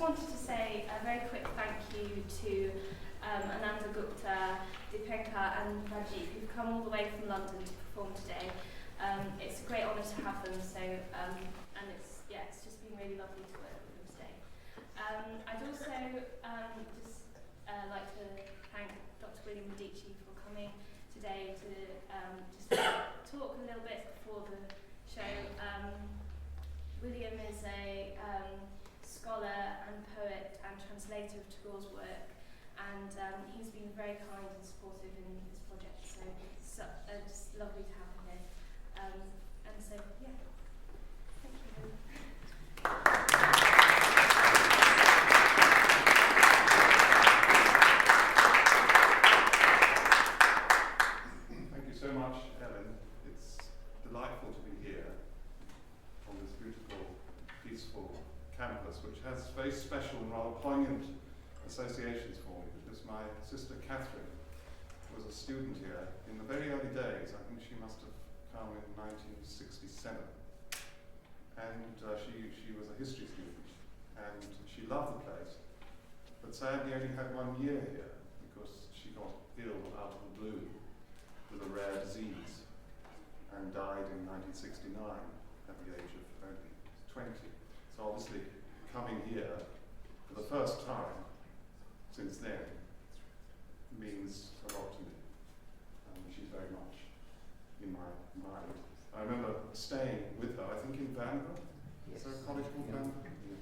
wanted to say a very quick thank you to Ananda Gupta, Deepika and Rajiv, who've come all the way from London to perform today. It's a great honour to have them, so and it's just been really lovely to work with them today. I'd also just like to thank Dr. William Radice for coming today to just talk a little bit before the show. William is a scholar and poet and translator of Tagore's work, and he's been very kind and supportive in this project, so it's lovely to have him here. And so, yeah, thank you. Thank you so much, Ellen. It's delightful to be here on this beautiful, peaceful campus, which has very special and rather poignant associations for me, because my sister Catherine was a student here in the very early days. I think she must have come in 1967, and she was a history student, and she loved the place, but sadly only had 1 year here because she got ill out of the blue with a rare disease and died in 1969 at the age of only 20. So obviously coming here for the first time since then means a lot to me. She's very much in my mind. I remember staying with her, I think in Vanderbilt. Yes. Is there a college called Vanderbilt? Yeah.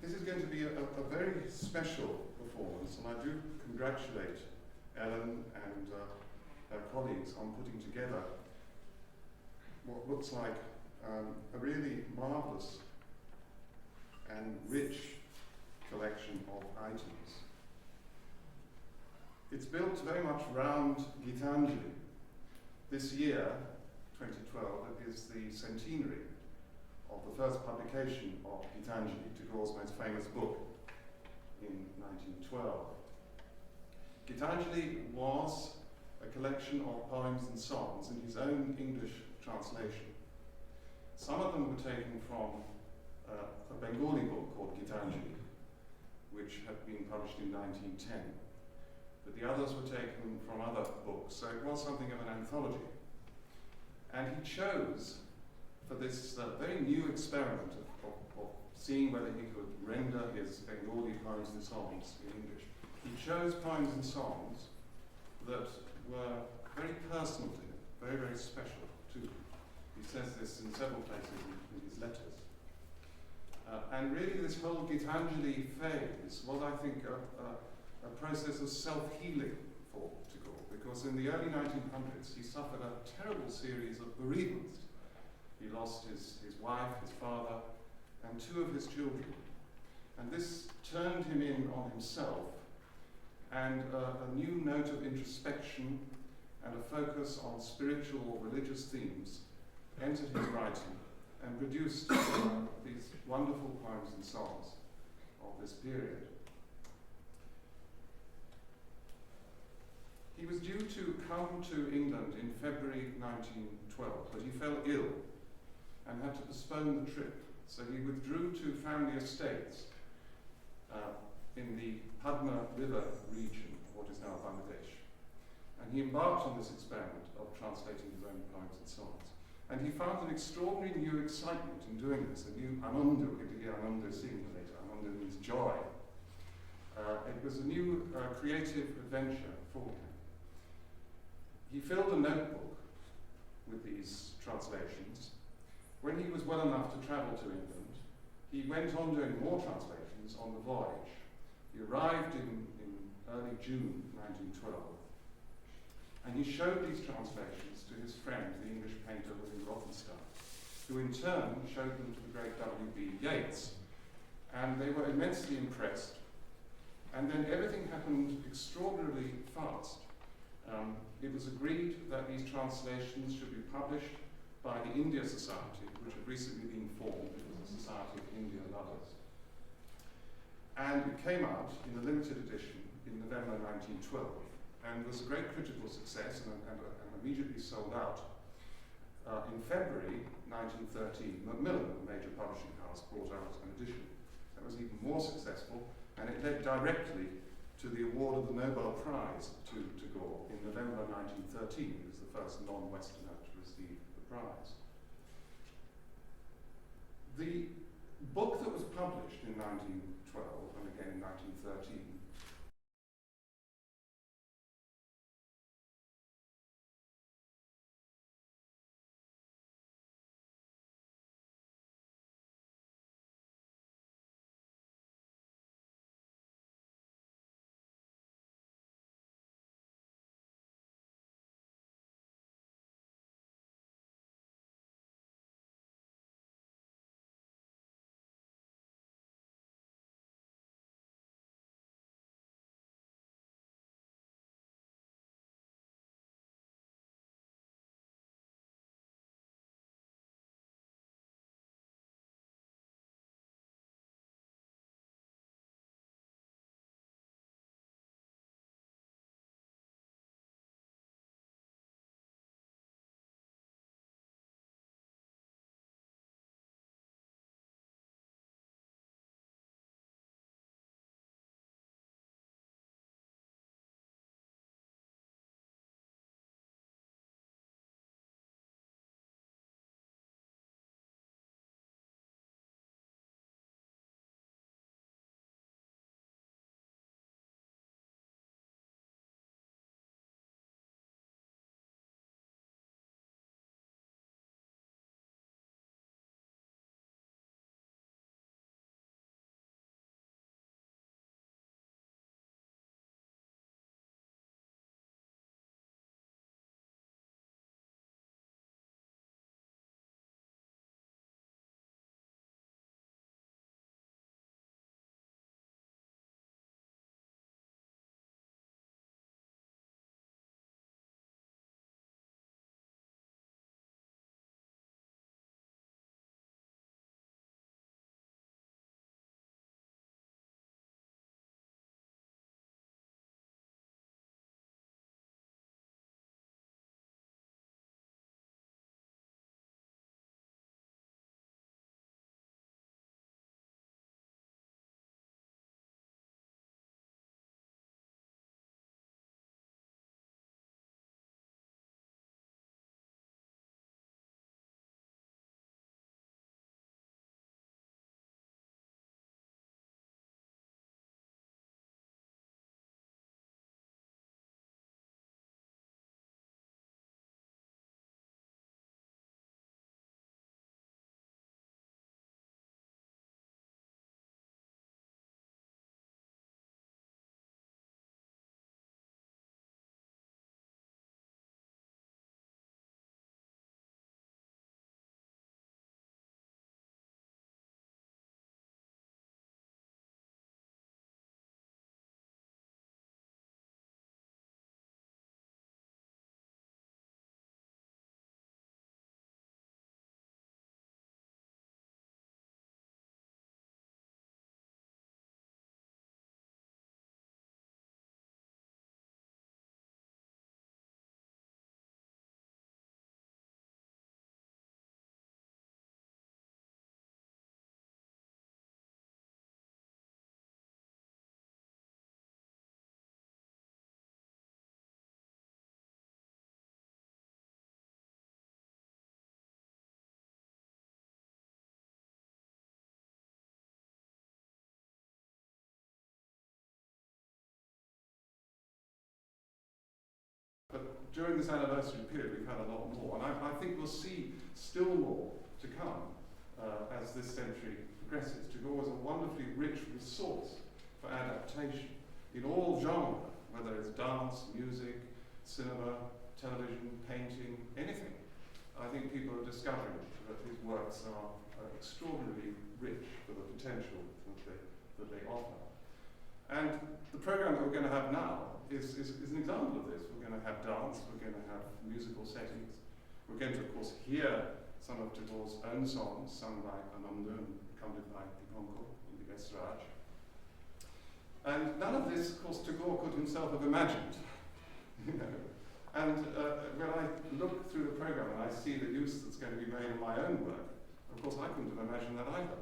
This is going to be a very special performance, and I do congratulate Ellen and her colleagues on putting together what looks like a really marvellous and rich collection of items. It's built very much around Gitanjali. This year, 2012, is the centenary of the first publication of Gitanjali, Tagore's most famous book, in 1912. Gitanjali was a collection of poems and songs in his own English translation. Some of them were taken from a Bengali book called Gitanjali, which had been published in 1910. But the others were taken from other books, so it was something of an anthology. And he chose, for this very new experiment of seeing whether he could render his Bengali poems and songs in English, he chose poems and songs that were very personal to him, very, very special to him. He says this in several places in his letters. And really this whole Gitanjali phase was, I think, a process of self-healing for Tagore, because in the early 1900s he suffered a terrible series of bereavements. He lost his wife, his father, and 2 of his children. And this turned him in on himself, and a new note of introspection and a focus on spiritual or religious themes entered his writing and produced these wonderful poems and songs of this period. He was due to come to England in February 1912, but he fell ill and had to postpone the trip. So he withdrew to family estates in the Padma River region, what is now Bangladesh. And he embarked on this experiment of translating his own poems and songs. And he found an extraordinary new excitement in doing this, a new ananda. We're going to hear ananda sing later. Ananda means joy. It was a new creative adventure for him. He filled a notebook with these translations. When he was well enough to travel to England, he went on doing more translations on the voyage. He arrived in early June 1912, and he showed these translations to his friend, the English painter William Rothenstein, who in turn showed them to the great W.B. Yeats, and they were immensely impressed. And then everything happened extraordinarily fast. It was agreed that these translations should be published by the India Society, which had recently been formed. It was the Society of India Lovers. And it came out in a limited edition in November 1912, and was a great critical success and immediately sold out. In February 1913, Macmillan, a major publishing house, brought out an edition. That was even more successful, and it led directly to the award of the Nobel Prize to Tagore in November 1913. He was the first non-Westerner to receive the prize. The book that was published in 1912 and again in 1913 But during this anniversary period, we've had a lot more, and I think we'll see still more to come as this century progresses. Tagore was a wonderfully rich resource for adaptation in all genres, whether it's dance, music, cinema, television, painting, anything. I think people are discovering that his works are extraordinarily rich for the potential that they offer. And the program that we're going to have now is an example of this. We're going to have dance, we're going to have musical settings. We're going to, of course, hear some of Tagore's own songs sung by Ananda and accompanied by Dipanko in the Estrage. And none of this, of course, Tagore could himself have imagined. You know? And when I look through the program and I see the use that's going to be made of my own work, of course I couldn't have imagined that either.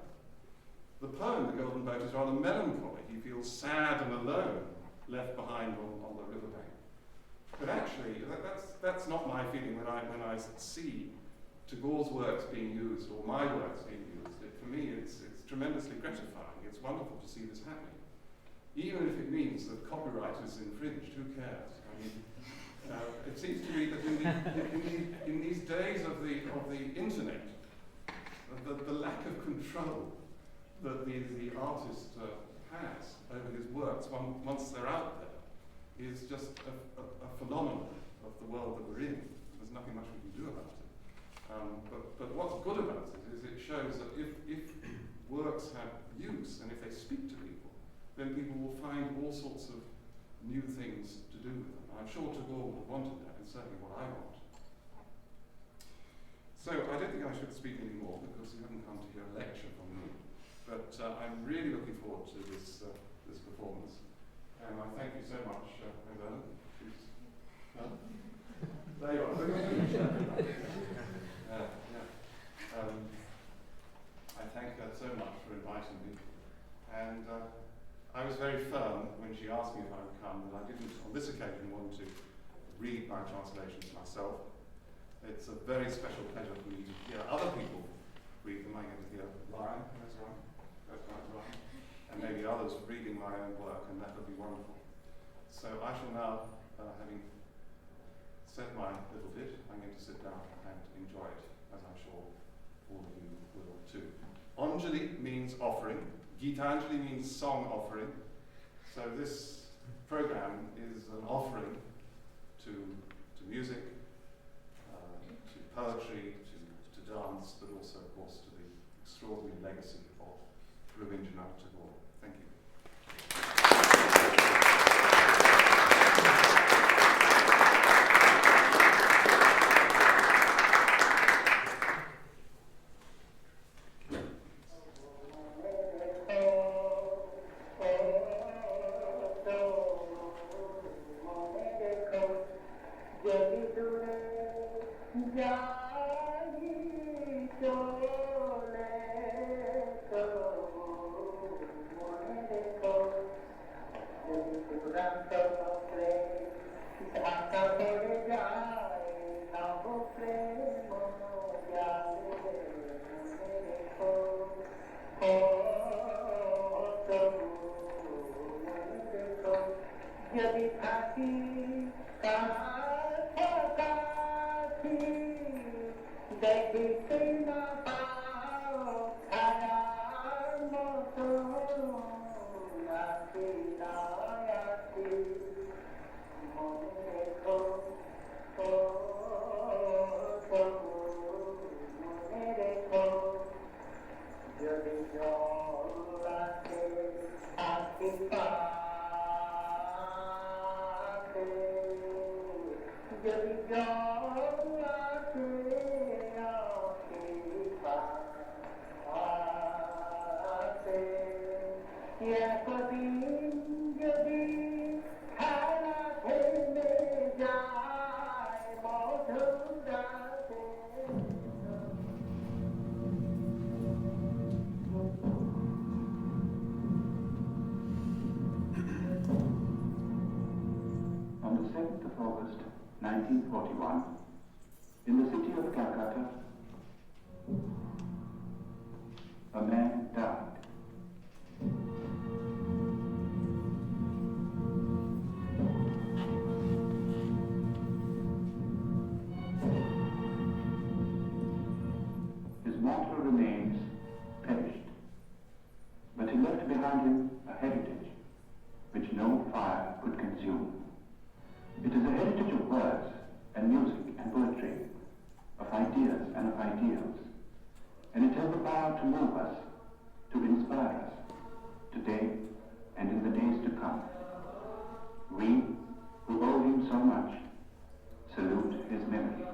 The poem, The Golden Boat, is rather melancholy. He feels sad and alone, left behind on the riverbank. But actually, that's not my feeling when I see Tagore's works being used, or my works being used. For me, it's tremendously gratifying. It's wonderful to see this happening. Even if it means that copyright is infringed, who cares? I mean, it seems to me that in these days of the internet, the lack of control that the artist has over his works once they're out there is just a phenomenon of the world that we're in. There's nothing much we can do about it. But what's good about it is it shows that if works have use and if they speak to people, then people will find all sorts of new things to do with them. I'm sure Tagore would have wanted that, and certainly what I want. So I don't think I should speak anymore because you haven't come to hear a lecture from me. But I'm really looking forward to this performance. And I thank you so much, Anjali. There you are. I thank her so much for inviting me. And I was very firm when she asked me if I would come, that I didn't, on this occasion, want to read my translations myself. It's a very special pleasure for me to hear other people read them. I get to hear Ryan, that's right, Ryan, and maybe others reading my own work, and that would be wonderful. So I shall now, having said my little bit, I'm going to sit down and enjoy it, as I'm sure all of you will too. Anjali means offering. Gitanjali means song offering. So this program is an offering to music, to poetry, to dance, but also, of course, to the extraordinary legacy of Rabrindranath Tagore. Thank you. On the 7th of August, 1941, in the city of Calcutta, a man died. His mortal remains perished, but he left behind him a heritage which no fire could consume. It is a heritage of words and music and poetry, of ideas and of ideals, and it has the power to move us, to inspire us, today and in the days to come. We, who owe him so much, salute his memory.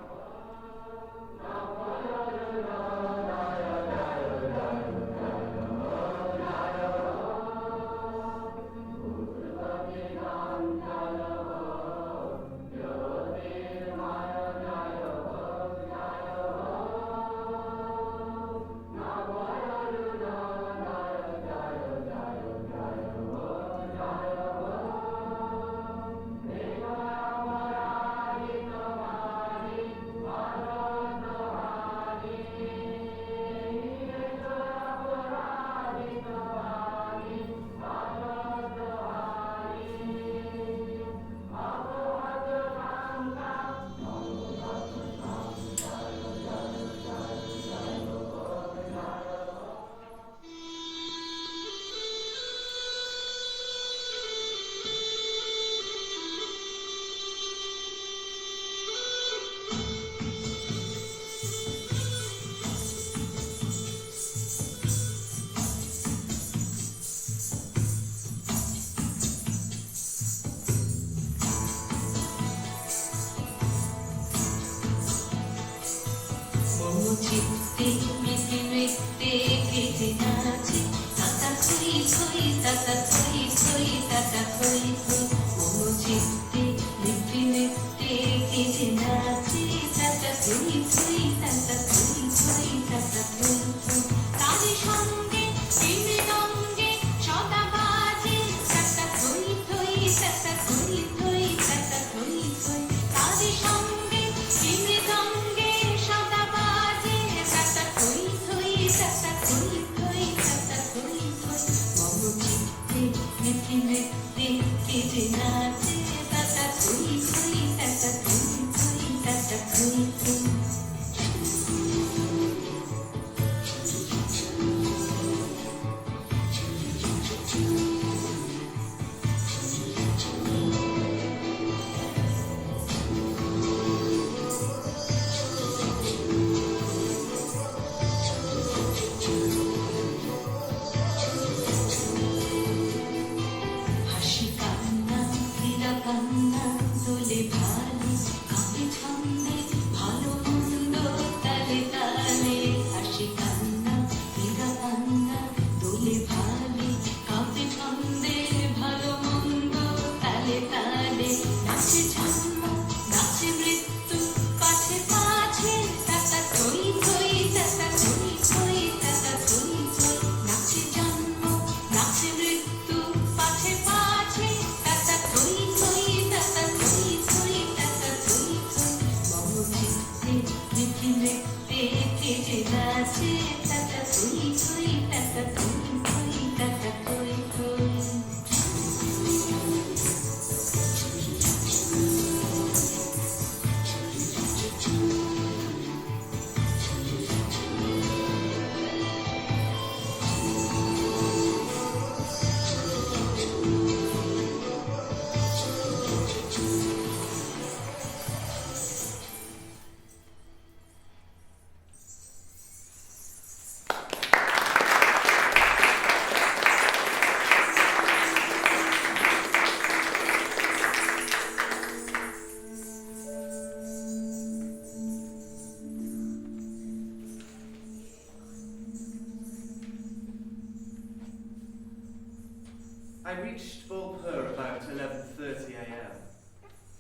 I reached Bolpur about 11:30 a.m.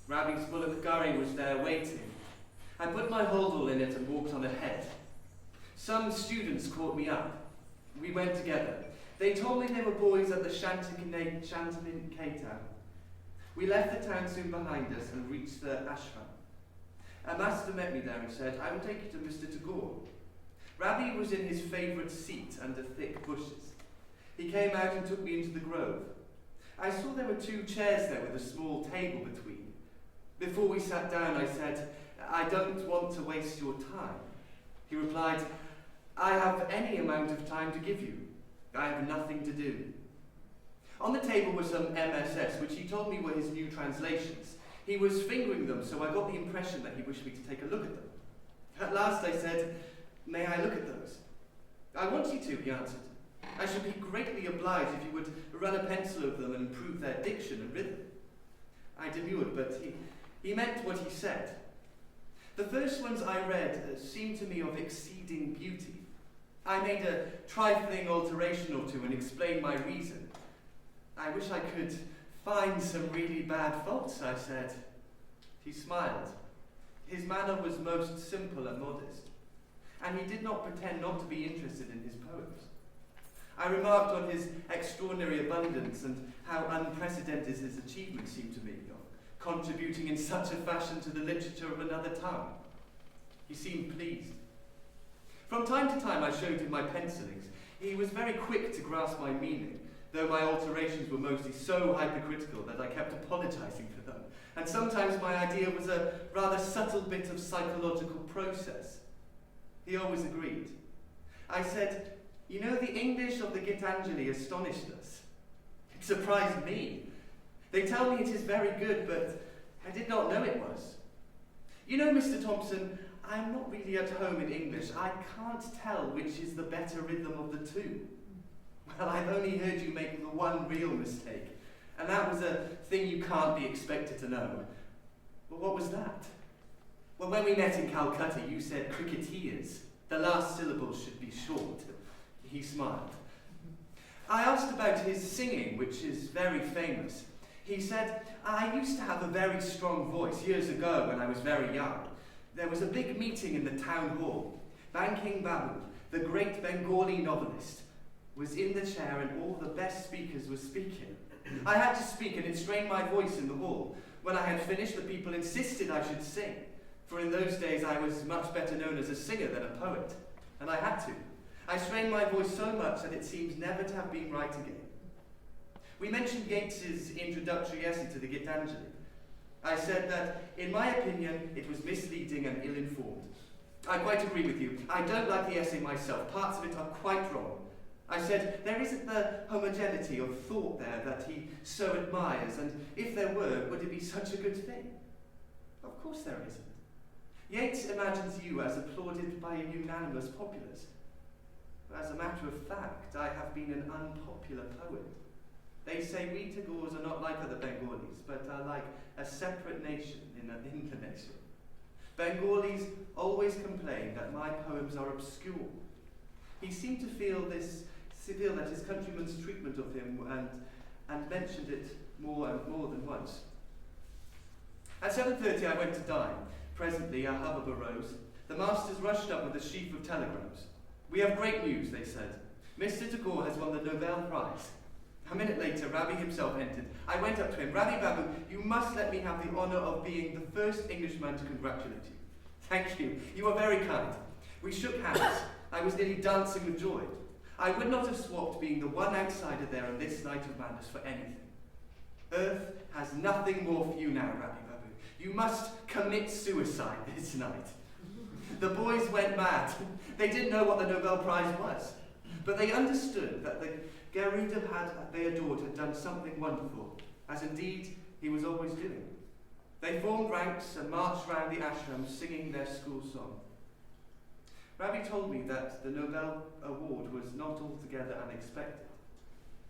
Rabbi's bullock gurry was there waiting. I put my holdall in it and walked on ahead. Some students caught me up. We went together. They told me they were boys at the Shantiniketa. We left the town soon behind us and reached the ashram. A master met me there and said, "I will take you to Mr. Tagore." Rabbi was in his favourite seat under thick bushes. He came out and took me into the grove. I saw there were 2 chairs there with a small table between. Before we sat down, I said, "I don't want to waste your time." He replied, "I have any amount of time to give you. I have nothing to do." On the table were some MSS, which he told me were his new translations. He was fingering them, so I got the impression that he wished me to take a look at them. At last I said, "May I look at those?" "I want you to," he answered. "I should be greatly obliged if you would run a pencil over them and improve their diction and rhythm." I demurred, but he meant what he said. The first ones I read seemed to me of exceeding beauty. I made a trifling alteration or two and explained my reason. "I wish I could find some really bad faults," I said. He smiled. His manner was most simple and modest, and he did not pretend not to be interested in his poems. I remarked on his extraordinary abundance and how unprecedented his achievements seemed to me, contributing in such a fashion to the literature of another tongue. He seemed pleased. From time to time I showed him my pencilings. He was very quick to grasp my meaning, though my alterations were mostly so hypercritical that I kept apologizing for them, and sometimes my idea was a rather subtle bit of psychological process. He always agreed. I said, "You know, the English of the Anjali astonished us. It surprised me. They tell me it is very good, but I did not know it was. You know, Mr. Thompson, I am not really at home in English. I can't tell which is the better rhythm of the 2. Well, I've only heard you make the one real mistake, and that was a thing you can't be expected to know." "Well, what was that?" "Well, when we met in Calcutta, you said cricketers. The last syllable should be short." He smiled. I asked about his singing, which is very famous. He said, "I used to have a very strong voice years ago when I was very young. There was a big meeting in the town hall. Banking Babu, the great Bengali novelist, was in the chair and all the best speakers were speaking. I had to speak and it strained my voice in the hall. When I had finished, the people insisted I should sing, for in those days I was much better known as a singer than a poet, and I had to. I strained my voice so much that it seems never to have been right again." We mentioned Yeats's introductory essay to the Gitanjali. I said that, in my opinion, it was misleading and ill-informed. "I quite agree with you. I don't like the essay myself. Parts of it are quite wrong." I said, "There isn't the homogeneity of thought there that he so admires, and if there were, would it be such a good thing?" "Of course there isn't. Yeats imagines you as applauded by a unanimous populace. As a matter of fact, I have been an unpopular poet. They say we Tagores are not like other Bengalis, but are like a separate nation in Indonesia. Bengalis always complain that my poems are obscure." He seemed to feel that his countrymen's treatment of him and mentioned it more than once. At 7:30 I went to dine. Presently a hubbub arose. The masters rushed up with a sheaf of telegrams. "We have great news," they said. "Mr. Tagore has won the Nobel Prize." A minute later, Rabbi himself entered. I went up to him. "Rabbi Babu, you must let me have the honour of being the first Englishman to congratulate you." "Thank you. You are very kind." We shook hands. I was nearly dancing with joy. I would not have swapped being the one outsider there on this night of madness for anything. Earth has nothing more for you now, Rabbi Babu. You must commit suicide this night. The boys went mad. They didn't know what the Nobel Prize was, but they understood that the Garuda they adored had done something wonderful, as indeed he was always doing. They formed ranks and marched round the ashram singing their school song. Rabbi told me that the Nobel Award was not altogether unexpected.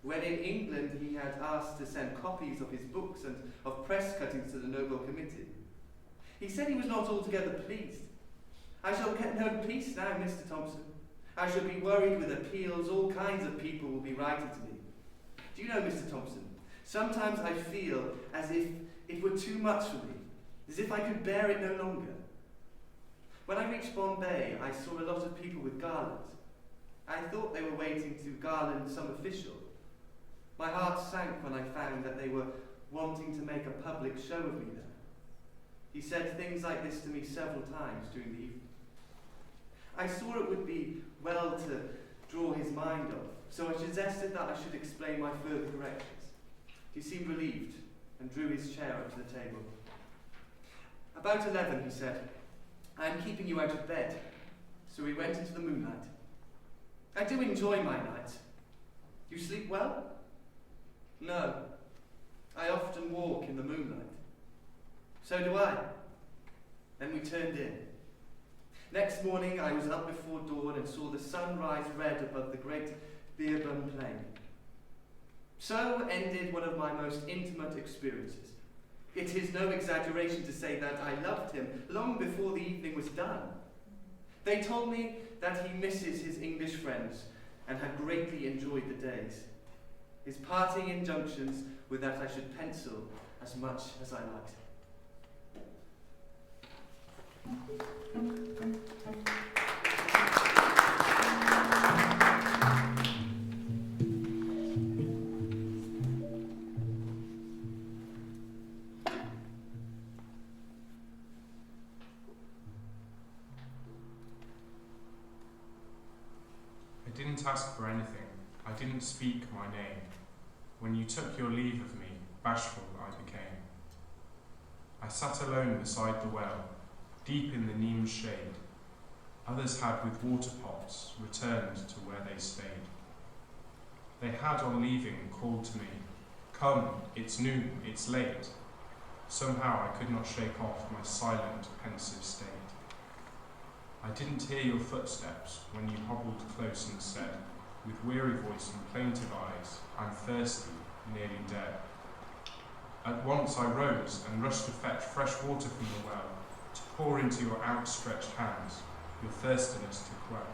When in England he had asked to send copies of his books and of press cuttings to the Nobel Committee, he said he was not altogether pleased. I shall get no peace now, Mr. Thompson. I shall be worried with appeals. All kinds of people will be writing to me. Do you know, Mr. Thompson, sometimes I feel as if it were too much for me, as if I could bear it no longer. When I reached Bombay, I saw a lot of people with garlands. I thought they were waiting to garland some official. My heart sank when I found that they were wanting to make a public show of me there. He said things like this to me several times during the evening. I saw it would be well to draw his mind off, so I suggested that I should explain my further corrections. He seemed relieved and drew his chair up to the table. About 11, he said, "I am keeping you out of bed." So we went into the moonlight. I do enjoy my nights. You sleep well? No. I often walk in the moonlight. So do I. Then we turned in. Next morning I was up before dawn and saw the sun rise red above the great Birbhum plain. So ended one of my most intimate experiences. It is no exaggeration to say that I loved him long before the evening was done. They told me that he misses his English friends and had greatly enjoyed the days. His parting injunctions were that I should pencil as much as I liked. I didn't ask for anything. I didn't speak my name. When you took your leave of me, bashful I became. I sat alone beside the well, deep in the neem's shade. Others had with water pots returned to where they stayed. They had on leaving called to me, "Come, it's noon, it's late." Somehow I could not shake off my silent, pensive state. I didn't hear your footsteps when you hobbled close and said, with weary voice and plaintive eyes, "I'm thirsty, nearly dead." At once I rose and rushed to fetch fresh water from the well, to pour into your outstretched hands, your thirstiness to quell.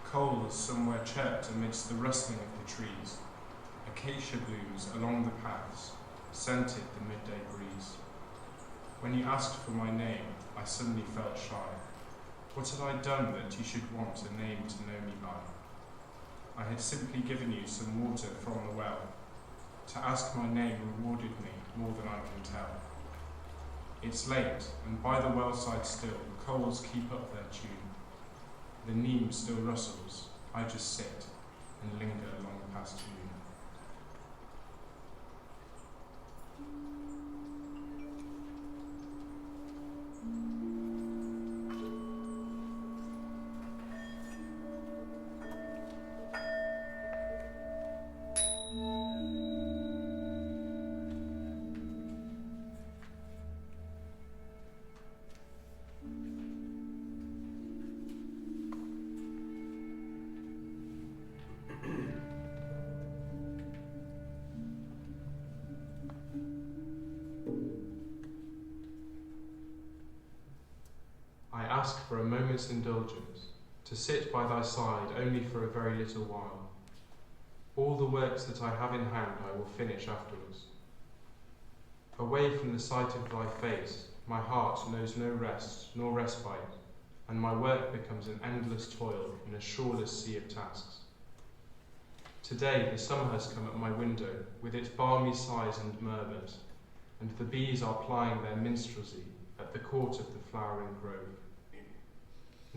Coals somewhere chirped amidst the rustling of the trees. Acacia blooms along the paths scented the midday breeze. When you asked for my name, I suddenly felt shy. What had I done that you should want a name to know me by? I had simply given you some water from the well. To ask my name rewarded me more than I can tell. It's late, and by the wellside still, coals keep up their tune. The neem still rustles. I just sit and linger long past noon. I ask for a moment's indulgence, to sit by thy side only for a very little while. All the works that I have in hand I will finish afterwards. Away from the sight of thy face, my heart knows no rest nor respite, and my work becomes an endless toil in a shoreless sea of tasks. Today the summer has come at my window with its balmy sighs and murmurs, and the bees are plying their minstrelsy at the court of the flowering grove.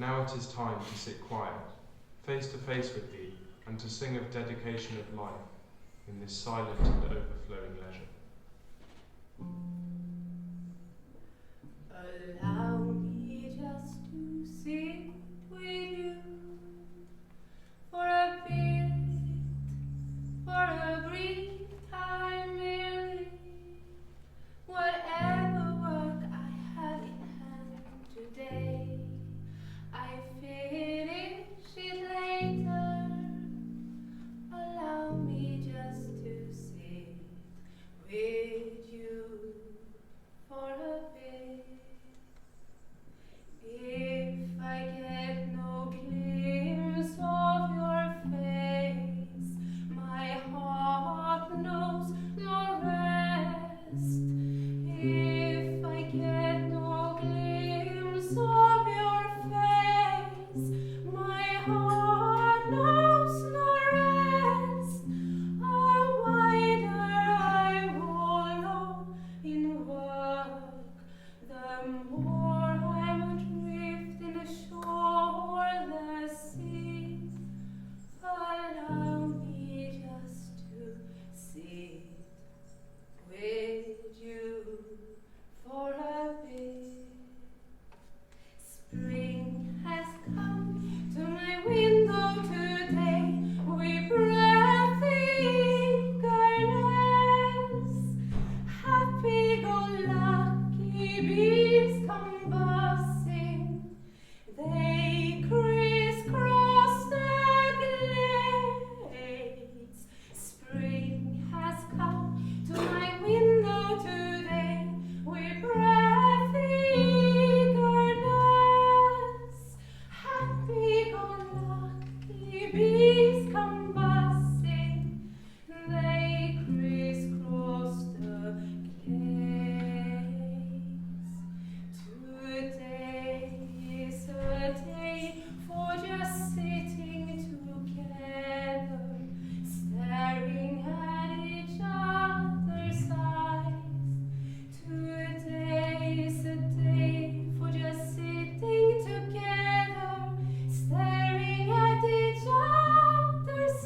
Now it is time to sit quiet, face to face with thee, and to sing of dedication of life in this silent and overflowing leisure. Allow me just to sit with you for a bit, for a brief time merely. Whatever work I have in hand today, I finish it later. Allow me just to sit with you for a bit. If I get no glimpse of your face, my heart knows no rest. If I get no glimpse of your face, my heart knows no rest. The wider I wallow in work, the more I'm adrift in a shoreless sea. Allow me just to sit with you for a bit. Spring has come to my window today. We breathe eagerness. Happy-go-lucky bees come buzzing. They crisscross the glades. Spring has come to my window today. We breathe eagerness. Happy-go-lucky bees come buzzing. They crisscross the glades. Today is a day for just sitting together, staring at each other's eyes. Today is a day for just sitting together, staring at each other's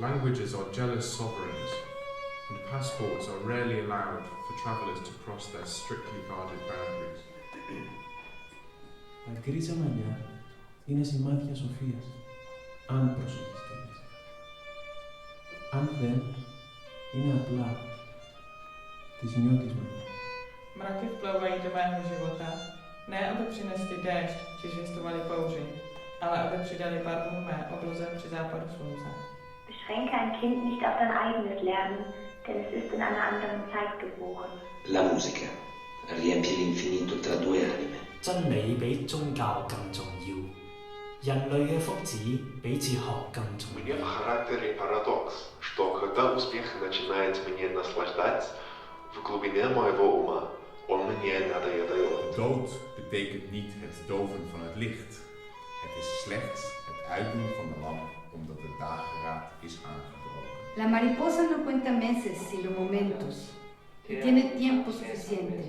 Languages are jealous sovereigns, and passports are rarely allowed for travellers to cross their strictly guarded boundaries. Τα γκρίζα μαλλιά είναι σημάδια σοφίας, αν προσέχεις τη λέξη. Αν δεν, είναι απλά τις niotis mluvit. Mraky vplouvají do mého života, ne aby přinesli déšť či zvěstovali bouři, ale aby přidali barvu mé obloze při západu slunce. Beschränke ein Kind nicht auf dein eigenes Lernen, denn es ist in einer anderen Zeit geboren. La musica riempie l'infinito tra due anime. 真理比宗教更重要，人類嘅福祉比哲學更重要。Мне в характере парадокс, что когда успех начинает меня наслаждать, в глубине моего ума он мне надоедает. Dood betekent niet het doven van het licht. Het is slechts het uitdoen van de lamp omdat de dageraad is aangebroken. La mariposa no cuenta meses sino momentos y tiene tiempo suficiente.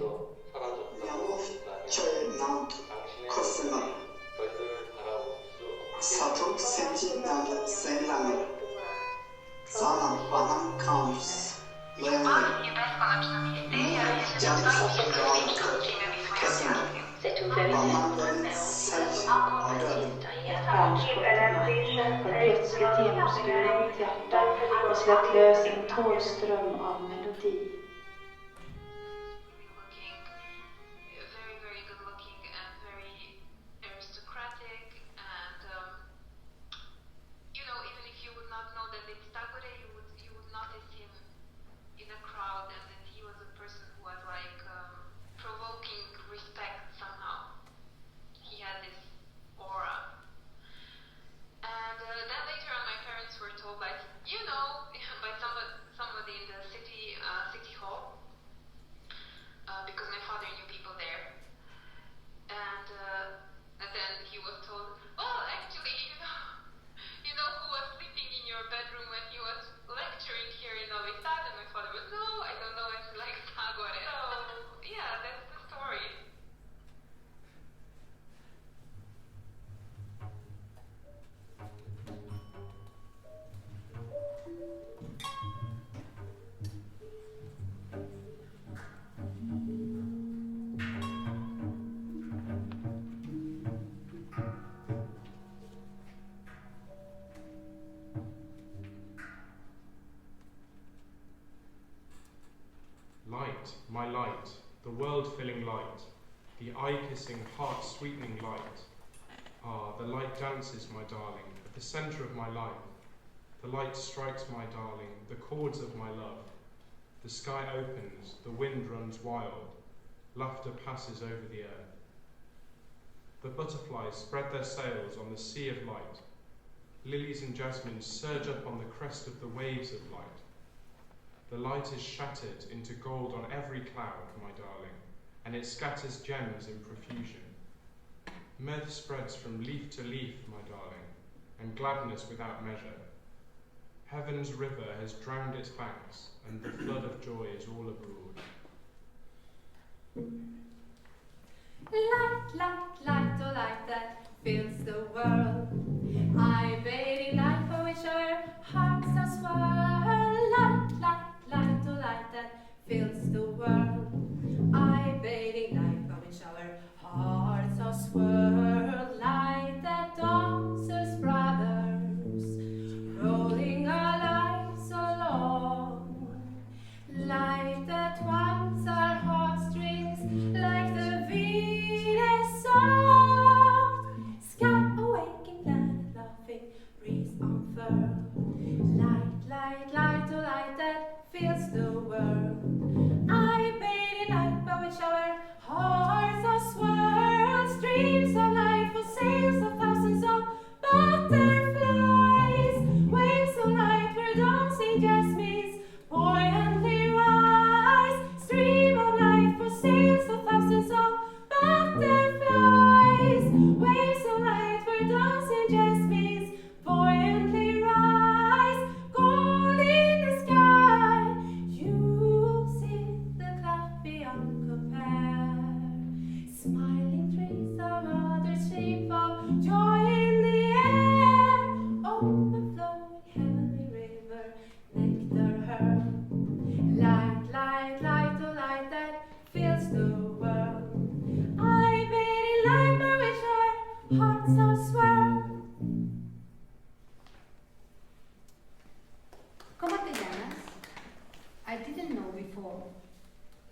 Light, my light, the world-filling light, the eye-kissing, heart-sweetening light. Ah, the light dances, my darling, at the centre of my life. The light strikes, my darling, the chords of my love. The sky opens, the wind runs wild, laughter passes over the earth. The butterflies spread their sails on the sea of light. Lilies and jasmines surge up on the crest of the waves of light. The light is shattered into gold on every cloud, my darling, and it scatters gems in profusion. Mirth spreads from leaf to leaf, my darling, and gladness without measure. Heaven's river has drowned its banks, and the flood of joy is all abroad. Light, light, light, oh light that fills the world. I bathe in light for which our hearts are swirl. Light, light, light, oh light that fills the world. I bathe in light for which our hearts are swirl. Light that dawns us brothers, rolling our lives along. Light that warms our heartstrings like the Venus song. Sky awaking, land laughing, breeze unfurled. Light, light, light, oh light that fills the world. I bathe in light by which our hearts are swirled. Streams of light for sails of thousands of butterflies. Waves of light where dancing jasmines buoyantly rise. Stream of light for sails of thousands of butterflies. Waves of light where dancing jasmines buoyantly rise.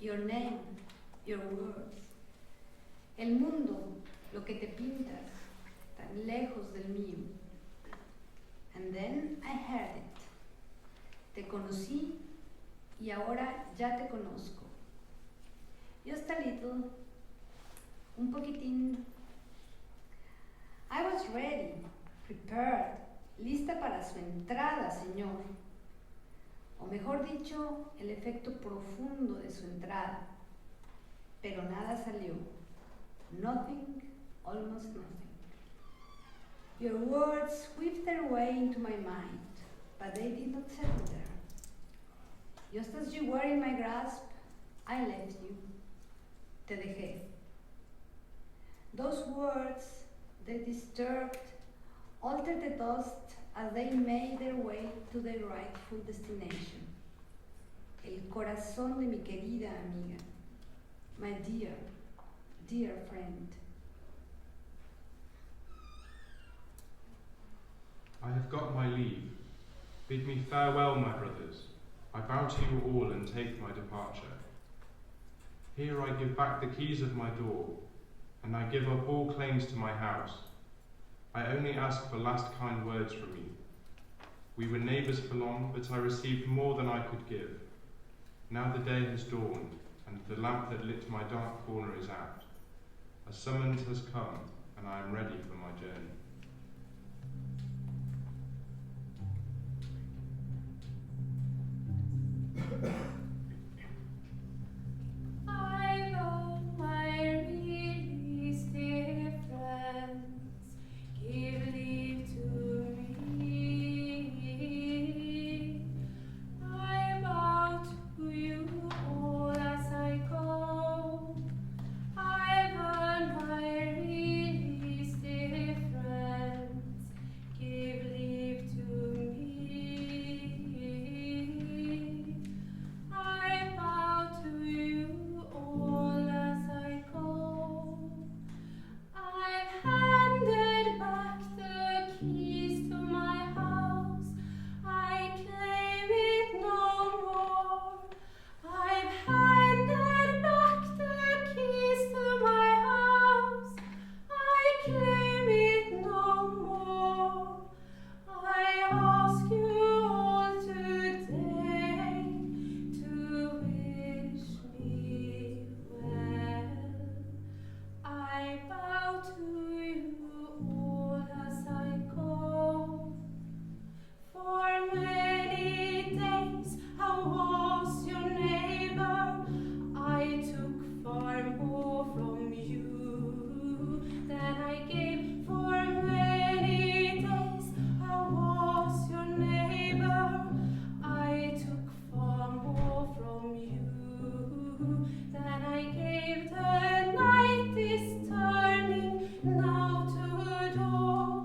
your name, your words. El mundo, lo que te pintas, tan lejos del mío. And then I heard it. Te conocí y ahora ya te conozco. Just a little, un poquitín. I was ready, prepared, lista para su entrada, Señor. O mejor dicho, el efecto profundo de su entrada. Pero nada salió. Nothing, almost nothing. Your words swept their way into my mind, but they did not settle there. Just as you were in my grasp, I left you. Te dejé. Those words, they disturbed, altered the dust as they made their way to their rightful destination. El corazón de mi querida amiga. My dear, dear friend. I have got my leave. Bid me farewell, my brothers. I bow to you all and take my departure. Here I give back the keys of my door, and I give up all claims to my house. I only ask for last kind words from you. We were neighbours for long, but I received more than I could give. Now the day has dawned, and the lamp that lit my dark corner is out. A summons has come, and I am ready for my journey. I know my release, dear friends, give leave to me. I bow to you all as I go. I've earned my release, dear friends, give leave to me. I bow to you all as I go. I've handed back the keys to my house. I claim it no more. I've handed back the keys to my house. I claim it no more. I ask you all today to wish me well. I bow to you all as I go. For many days I was your neighbor. I took far more from you than I gave. For many days I was your neighbor. I took far more from you than I gave. The night is turning now to dawn.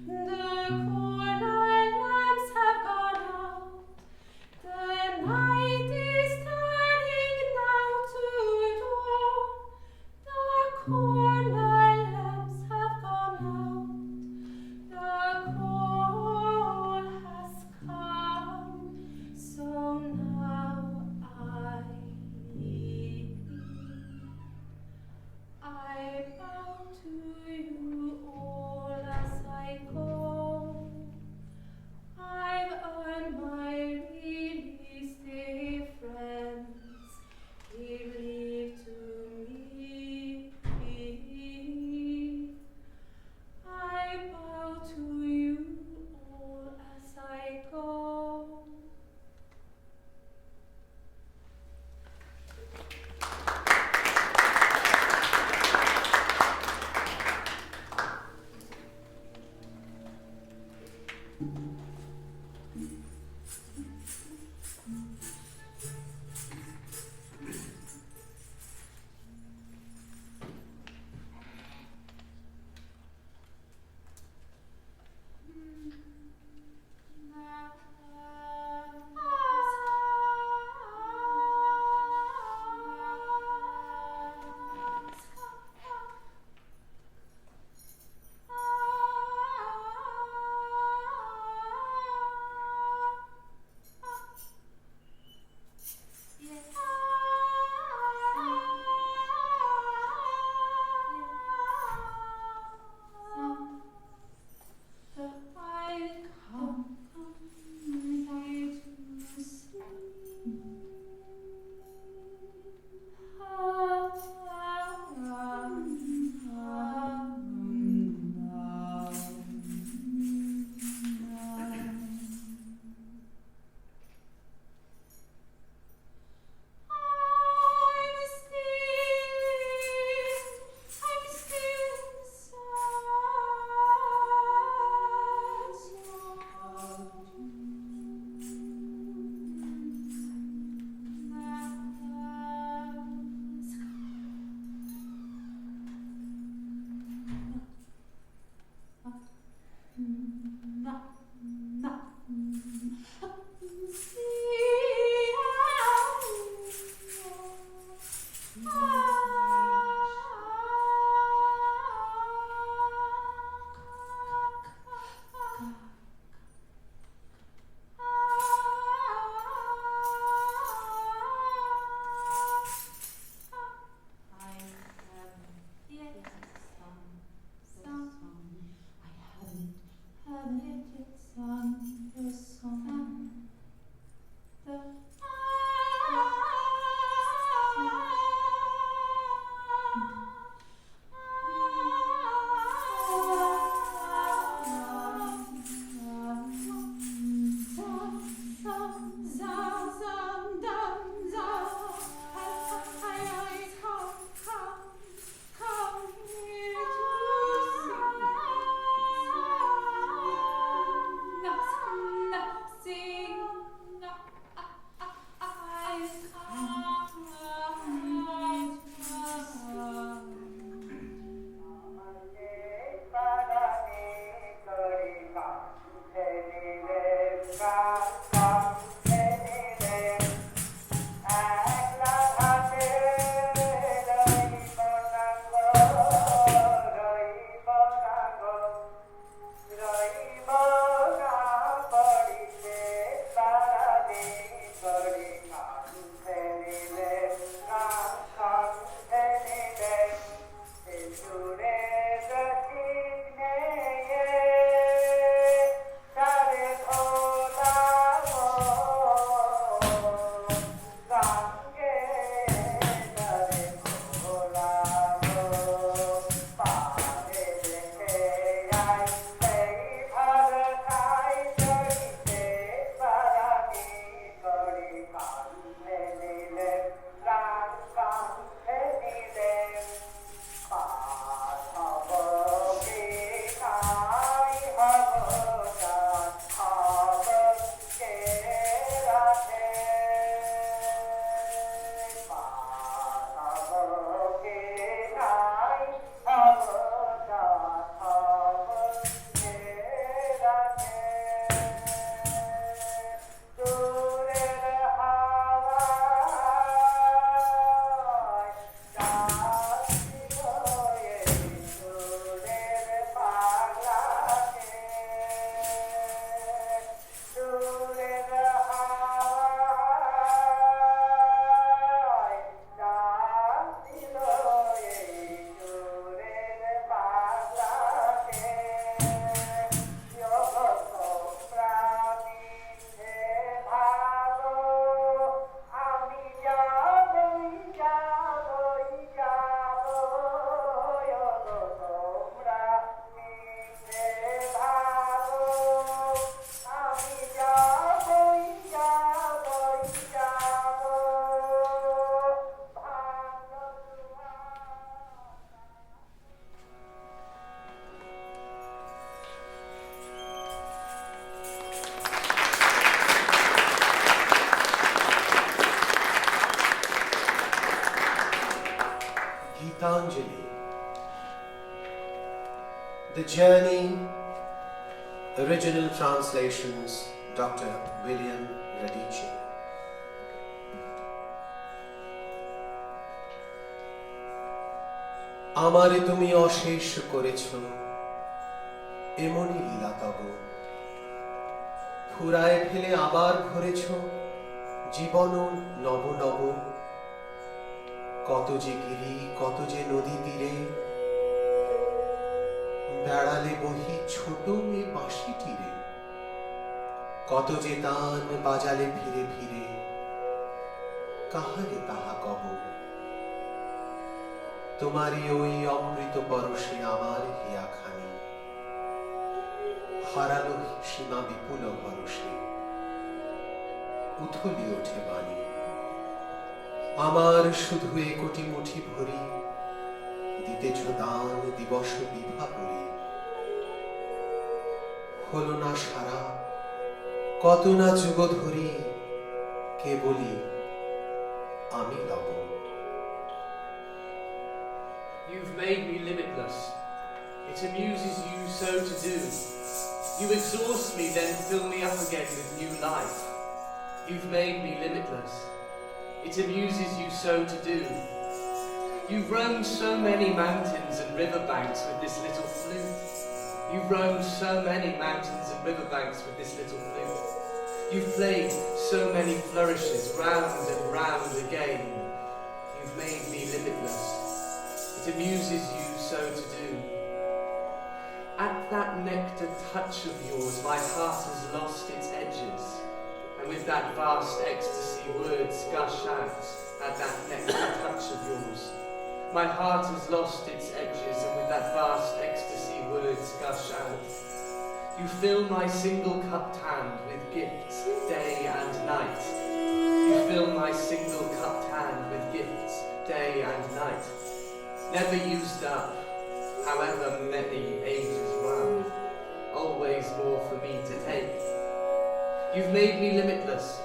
The corner lamps have gone out. The night is turning now to dawn. The corner lamps have gone out. The call has come, so now I leave. I bow to you all as I go. I've earned my release, dear friends. Give leave to me. I bow to you all as I go. Anjali. The Journey, original translations, Dr. William Radice. আমারে তুমি অশেষ করেছ, এমনই লীলা তব। ফুরায় ফেলে আবার ভরেছ জীবন নব নব। কত যে গিরি, কত যে নদী তীরে, বেড়ালে বহি ছোট এ বাঁশি তীরে। কত যে তান বাজালে ফিরে ফিরে, কাহারে তাহা কব। তোমারই ওই অমৃত পরশে আমার হিয়াখানি, হারালো সীমা বিপুল ভরসে, উথলি ওঠে বাণী। আমার শুধু এ কোটি মুঠি ভরি, দিতেছ দান দিবস বিভা করি। হলো না সারা, কত না যুগ ধরি, কে বলি আমি লব। You've made me limitless. It amuses you so to do. You exhaust me, then fill me up again with new life. You've made me limitless. It amuses you so to do. You've roamed so many mountains and riverbanks with this little flute. You've roamed so many mountains and riverbanks with this little flute. You've played so many flourishes round and round again. You've made me limitless. It amuses you so to do. At that nectar touch of yours, my heart has lost its edges. And with that vast ecstasy, words gush out. At that nectar touch of yours, my heart has lost its edges. And with that vast ecstasy, words gush out. You fill my single-cupped hand with gifts, day and night. You fill my single-cupped hand with gifts, day and night. Never used up, however many ages run. Always more for me to take. You've made me limitless.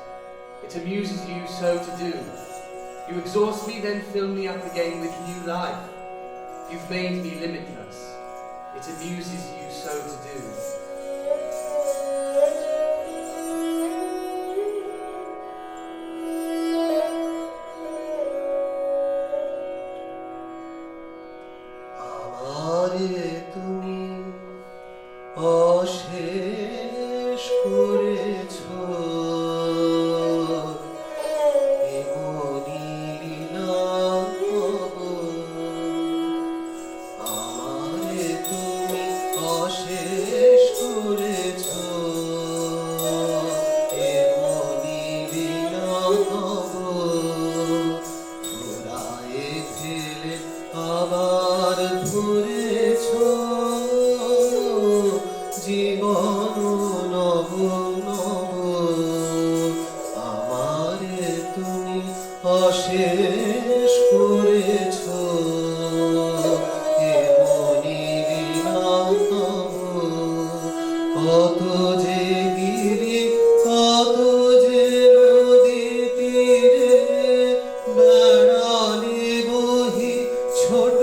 It amuses you so to do. You exhaust me, then fill me up again with new life. You've made me limitless. It amuses you so to do. অশেষ করেছো এমনি লীলা আমারে তুমি অশেষ করেছো এমনি লীলা ফুরায়ে ফেলে আবার ধরেছো জীবন নব নব আমারে তুমি অশেষ করেছো এমনি লীলা কত যে গিরি কত যে নদী তীরে বেড়ালি বহি ছোট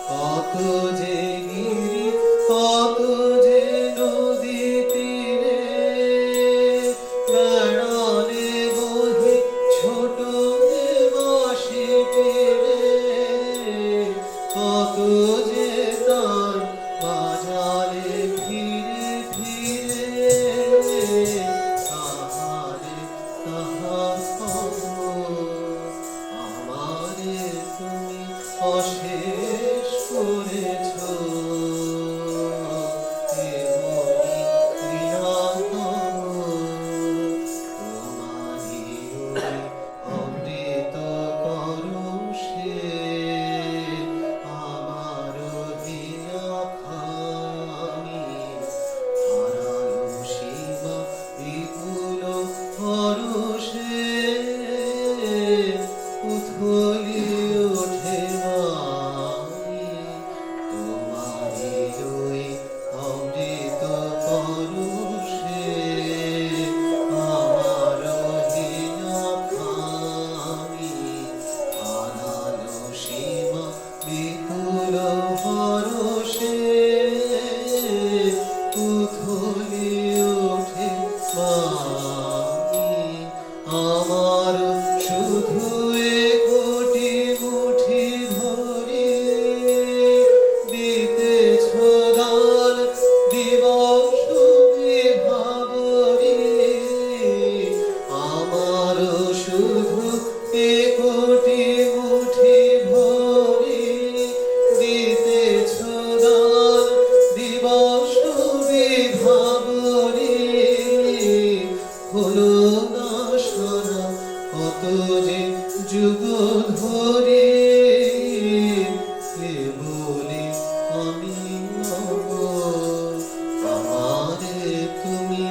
কত যে গিরি কত যে নদী তীরে বেড়ালে বহি ছোট বাঁশি তীরে কত যে তার বাজালে ফিরে ফিরে তাহারে তাহার আমারে তুমি অশেষ করেছো এমনি লীলা তোমারি ওই অমৃত পরশে আমার হিয়া খানি হারালো সীমা বিপুল পরশে উথলি ওঠে বাণী তোমারি ওই অমৃত পরশে আমার হিয়া খানি হারালো সীমা বিপুল পরশে উথলি ওঠে বাণী আমার শুধু কোটি মুঠি ভরি দিতেছ দান দিবস বিভাবরি আমার শুধু কোটি মুঠি ভরি দিতেছ দান দিবস বিভাবরি হলো না সারা কত যে যুগ ধরে বলে আমি নব আমারে তুমি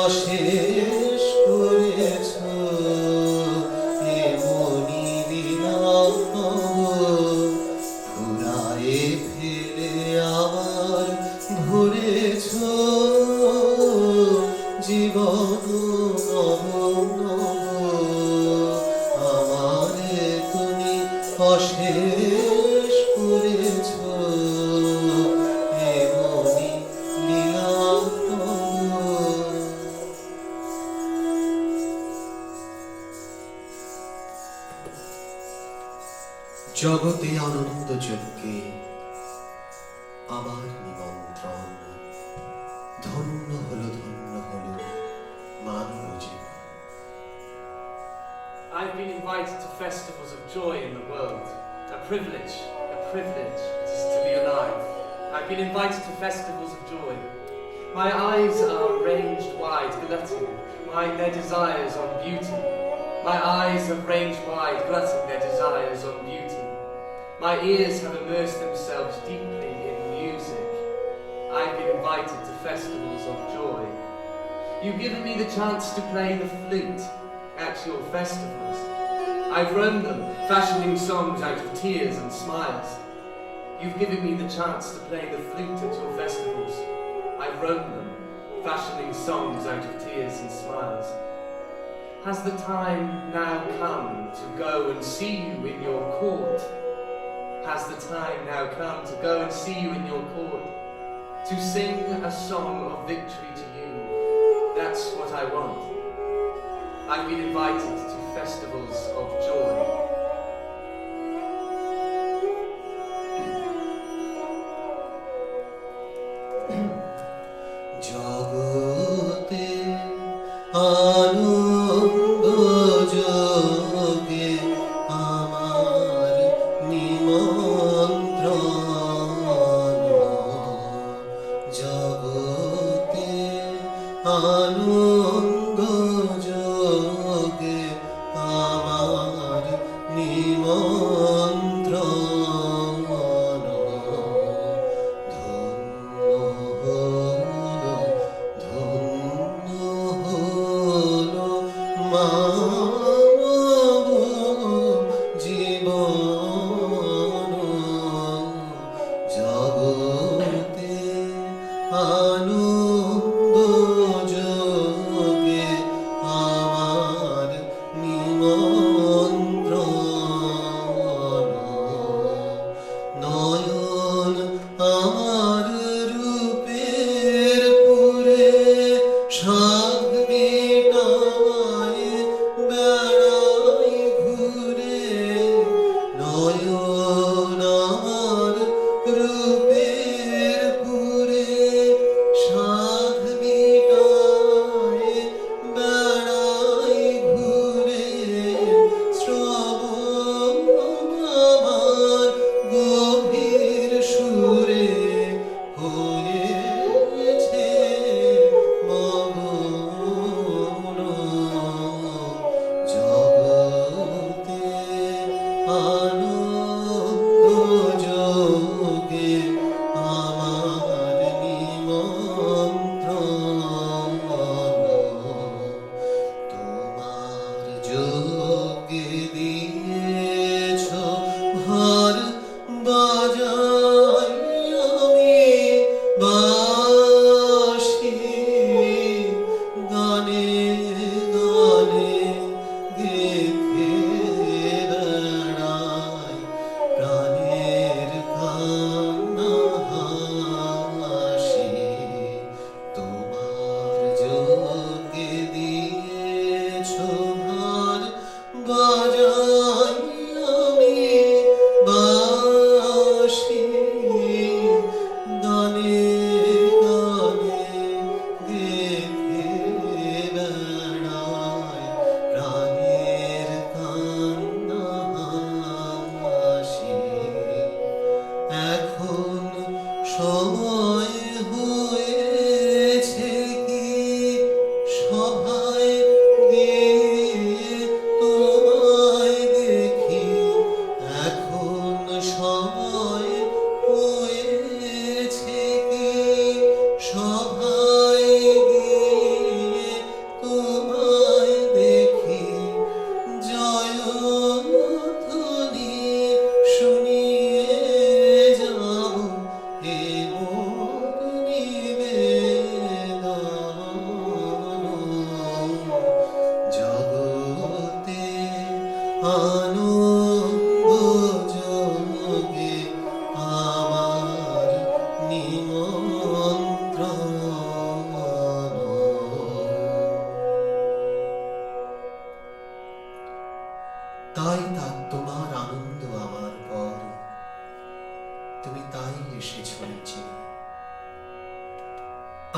অশেষ করেছো এমনি লীলা ফুরায়ে ফেলে আবার ভরেছো জীবন নব নব আমারে তুমি অশেষ করেছো এমনি লীলা জগতে আনন্দ যজ্ঞে আমার নিমন্ত্রণ ধন্য হলো মানব জীবন I've been invited to festivals of joy in the world, A privilege it is to be alive. I've been invited to festivals of joy. My eyes are ranged wide, glutting their desires on beauty. My eyes have ranged wide, glutting their desires on beauty. My ears have immersed themselves deeply in music. I've been invited to festivals of joy. You've given me the chance to play the flute at your festivals. I've run them, fashioning songs out of tears and smiles. You've given me the chance to play the flute at your festivals. I've run them, fashioning songs out of tears and smiles. Has the time now come to go and see you in your court? Has the time now come to go and see you in your court? To sing a song of victory to you, that's what I want. I've been invited to festivals of joy.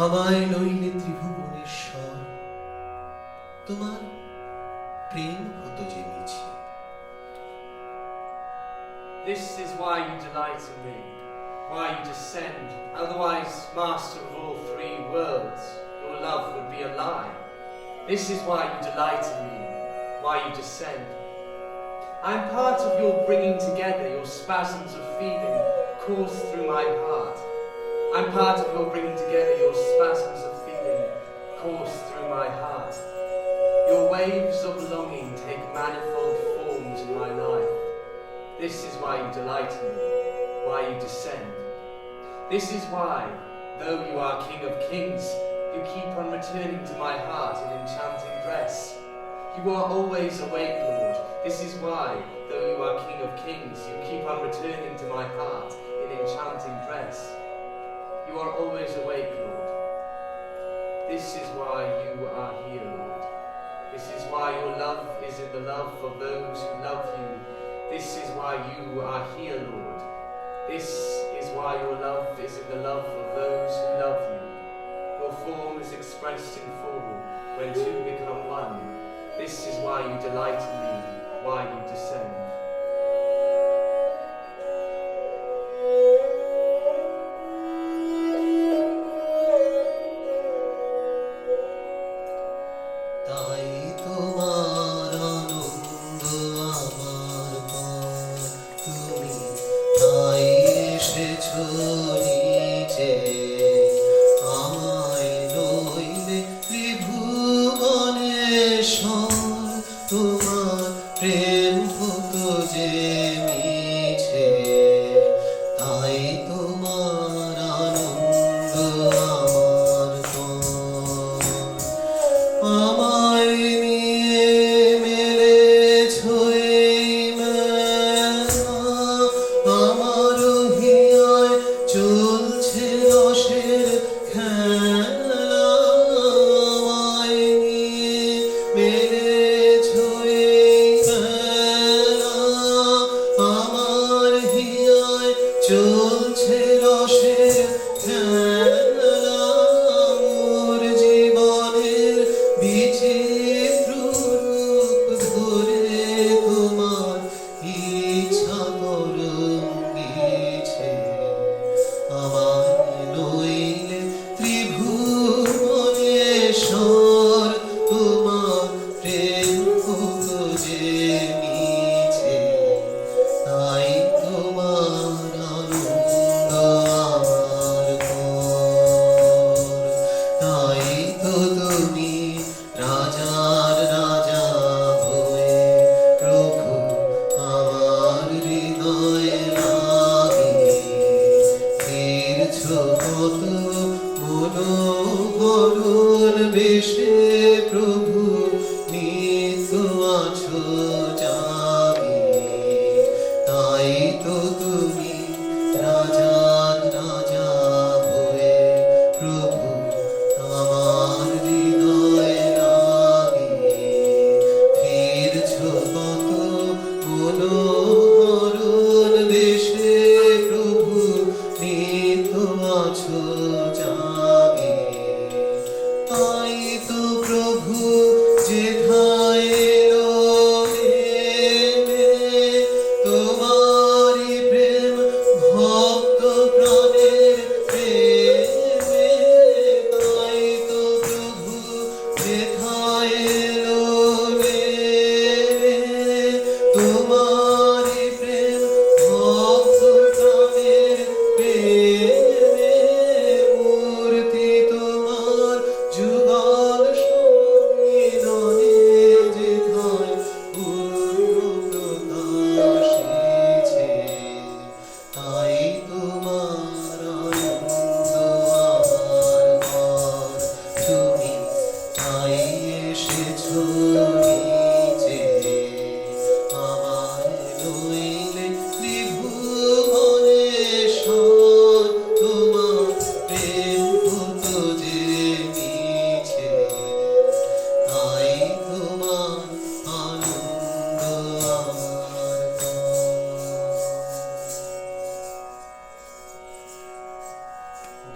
আমায় নইলে ত্রিভুবনেশ্বর তোমার প্রেম হতো যে মিছে This is why you delight in me, why you descend. Otherwise, master of all three worlds, your love would be a lie. This is why you delight in me, why you descend. I'm part of your bringing together, your spasms of feeling course through my heart. I'm part of your bringing together, your spasms of feeling course through my heart. Your waves of longing take manifold forms in my life. This is why you delight in me, why you descend. This is why, though you are King of Kings, you keep on returning to my heart in enchanting dress. You are always awake, Lord. This is why, though you are King of Kings, you keep on returning to my heart in enchanting dress. You are always awake, Lord. This is why you are here, Lord. This is why your love is in the love of those who love you. This is why you are here, Lord. This is why your love is in the love of those who love you. Your form is expressed in full when two become one. This is why you delight in me, why you descend.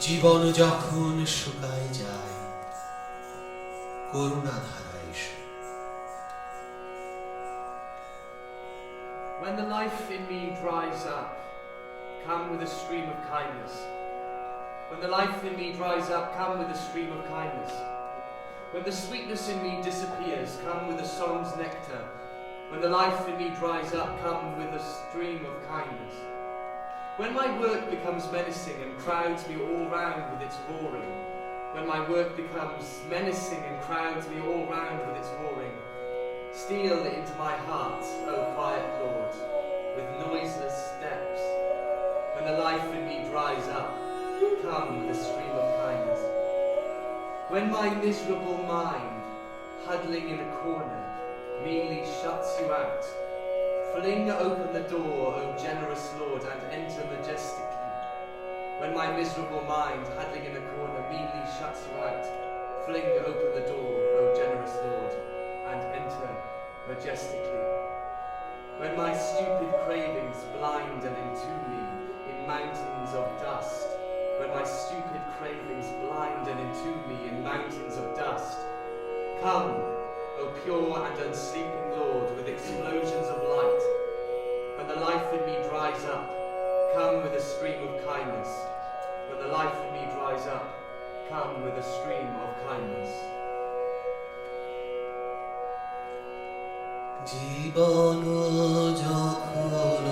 জীবন যখন শুকায় যায় করুণা ধারা এসে When the life in me dries up, come with a stream of kindness. When the life in me dries up, come with a stream of kindness. When the sweetness in me disappears, come with a song's nectar. When the life in me dries up, come with a stream of kindness. When my work becomes menacing and crowds me all round with its roaring, when my work becomes menacing and crowds me all round with its roaring, steal into my heart, O quiet Lord, with noiseless steps. When the life in me dries up, come with a stream of kindness. When my miserable mind, huddling in a corner, meanly shuts you out, fling open the door, O generous Lord, and enter majestically. When my miserable mind, huddling in a corner, meanly shuts you out, fling open the door, O generous Lord, and enter majestically. When my stupid cravings blind and entomb me in mountains of dust, when my stupid cravings blind and entomb me in mountains of dust, come, O pure and unsleeping Lord, with explosions of light. When the life in me dries up, come with a stream of kindness. When the life in me dries up, come with a stream of kindness. জীবন যখন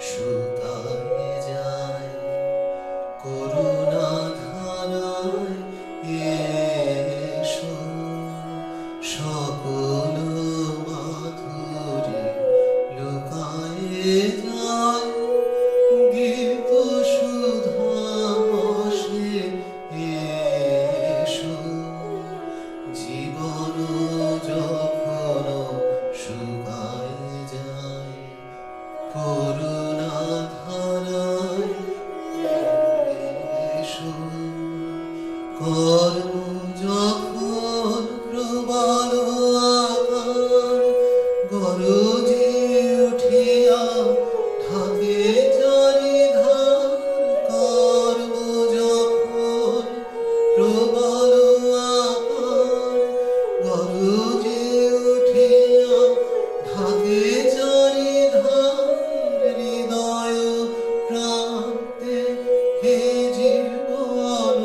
শুকায় যায় করুণা ধারায় এসো সকল মাধুরী লুকায়ে যায় গীত সুধা বসে এসো জীবন যখন শুকায় যায় করুণা ধারায় এসো কর্ম যখন প্রবল আকার গরজে উঠিয়া ঢাকে চারিধার কর্ম যখন প্রবল আকার গরজে উঠিয়া ঢাকে চারিধার হৃদয় প্রান্তে হে জীবন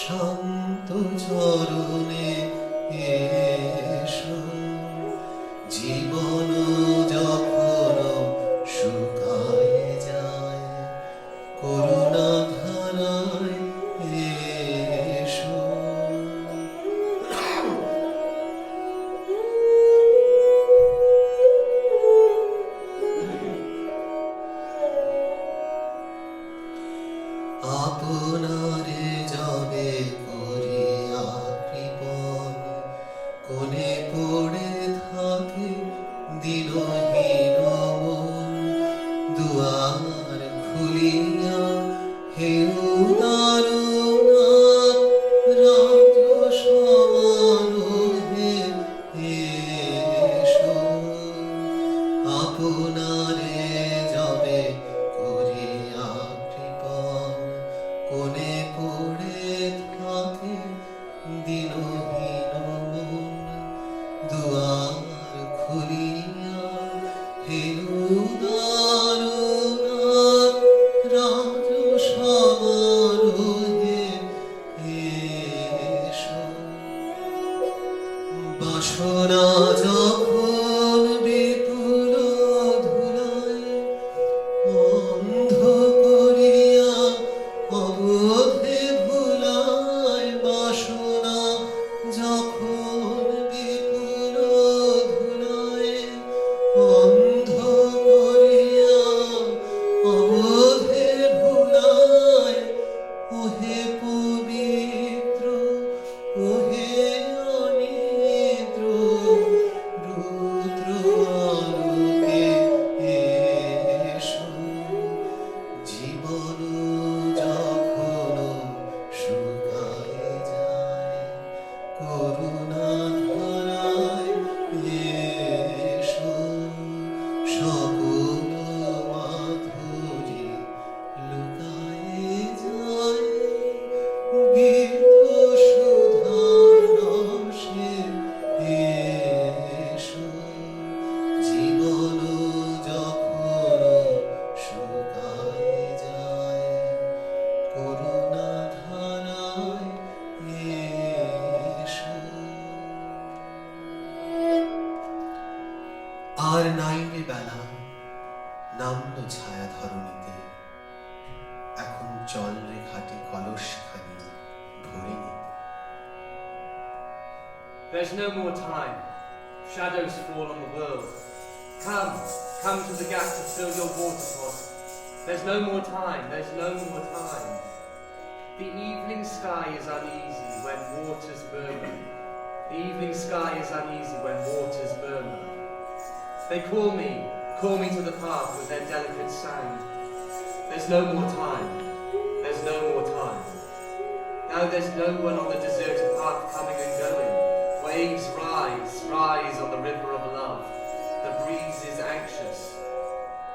শান্ত চরণে এসো জীবন যখন শুকায় যায় করুণা ধারায় এসো আপনারে যাবে করিয়া কৃপণ কোনে পড়ে থাকে দিনহীন মন দুয়ার খুলিয়া হে উদারনাথ রাজ সমারোহে এসো আপনারে যাবে করিয়া কৃপণ কোনে পড়ে থাকে দিনহীন মন দুয়ার খুলিয়া হে উদারনাথ রাজ সমারোহে এসো বাসনা যখন বিপুল ধুলায় অন্ধ করিয়া অবোধে ভুলায় বাসনা জল রেখাটি কলসখানি ভরে নিতে। There's no more time. Shadows fall on the world. Come to the gap to fill your water pot. There's no more time, there's no more time. The evening sky is uneasy when waters murmur. The evening sky is uneasy when waters murmur. They call me to the path with their delicate sound. There's no more time, there's no more time. Now there's no one on the deserted path coming and going. Waves rise on the river of love. The breeze is anxious.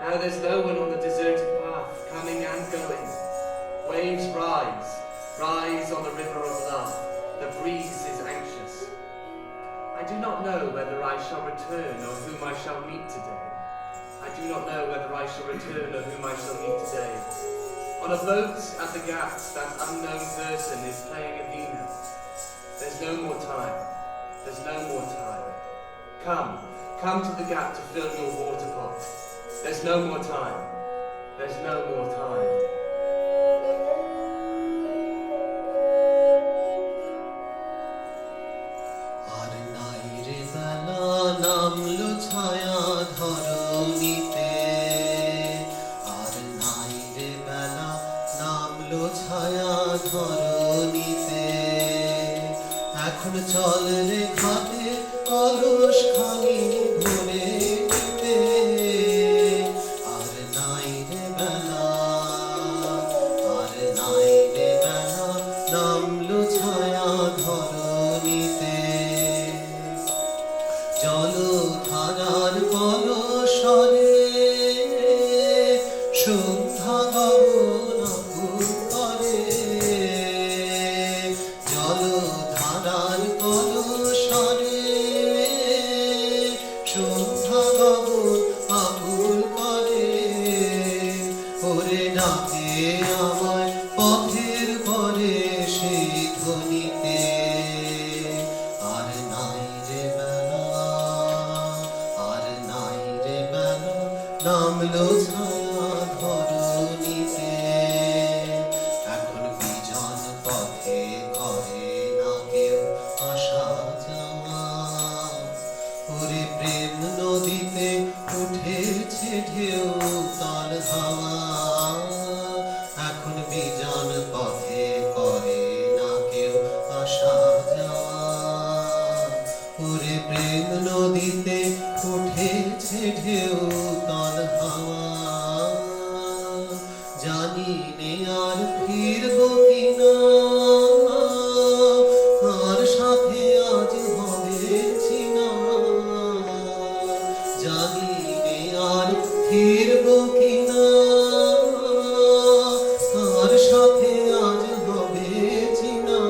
Now there's no one on the deserted path coming and going. Waves rise on the river of love. The breeze is anxious. I do not know whether I shall return or whom I shall meet today. I do not know whether I shall return or whom I shall meet today. On a boat at the Ghats, that unknown person is playing a veena. There's no more time. There's no more time. Come to the gap to fill your water pot. There's no more time. There's no more time. আর নাই রে বেলা নামলো ছায়া ধরণীতে, আর নাই রে বেলা নামলো ছায়া ধরণীতে। এখন চল রে ঘাটে কলস খানি ভরে নিতে, আর নাই রে বেলা, আর নাই রে বেলা নামলো ছায়া ধরণীতে। জলধারার কলসরে সন্ধ্যা গগন আকুল করে, জলধারার কলসরে সন্ধ্যা গগন আকুল করে। ওরে ডাকে আমার পথের পরে সেই ধ্বনিতে, আর নাই রে বেলা, আর নাই রে বেলা নামলো ছায়া ধরণীতে। এখন বিজন পথে করে না কেউ আসা যাওয়া, ওরে প্রেম নদীতে উঠেছে ঢেউ তার হাওয়া। এখন বিজন পথে করে না কেউ আসা যাওয়া, ওরে প্রেম নদীতে উঠেছে ঢেউ তার হাওয়া। জানি নে আর ফিরব কিনা, আর সাথে আজ হবে চিনা। জানি নে আর ফিরব কিনা, আর সাথে আজ হবে চিনা।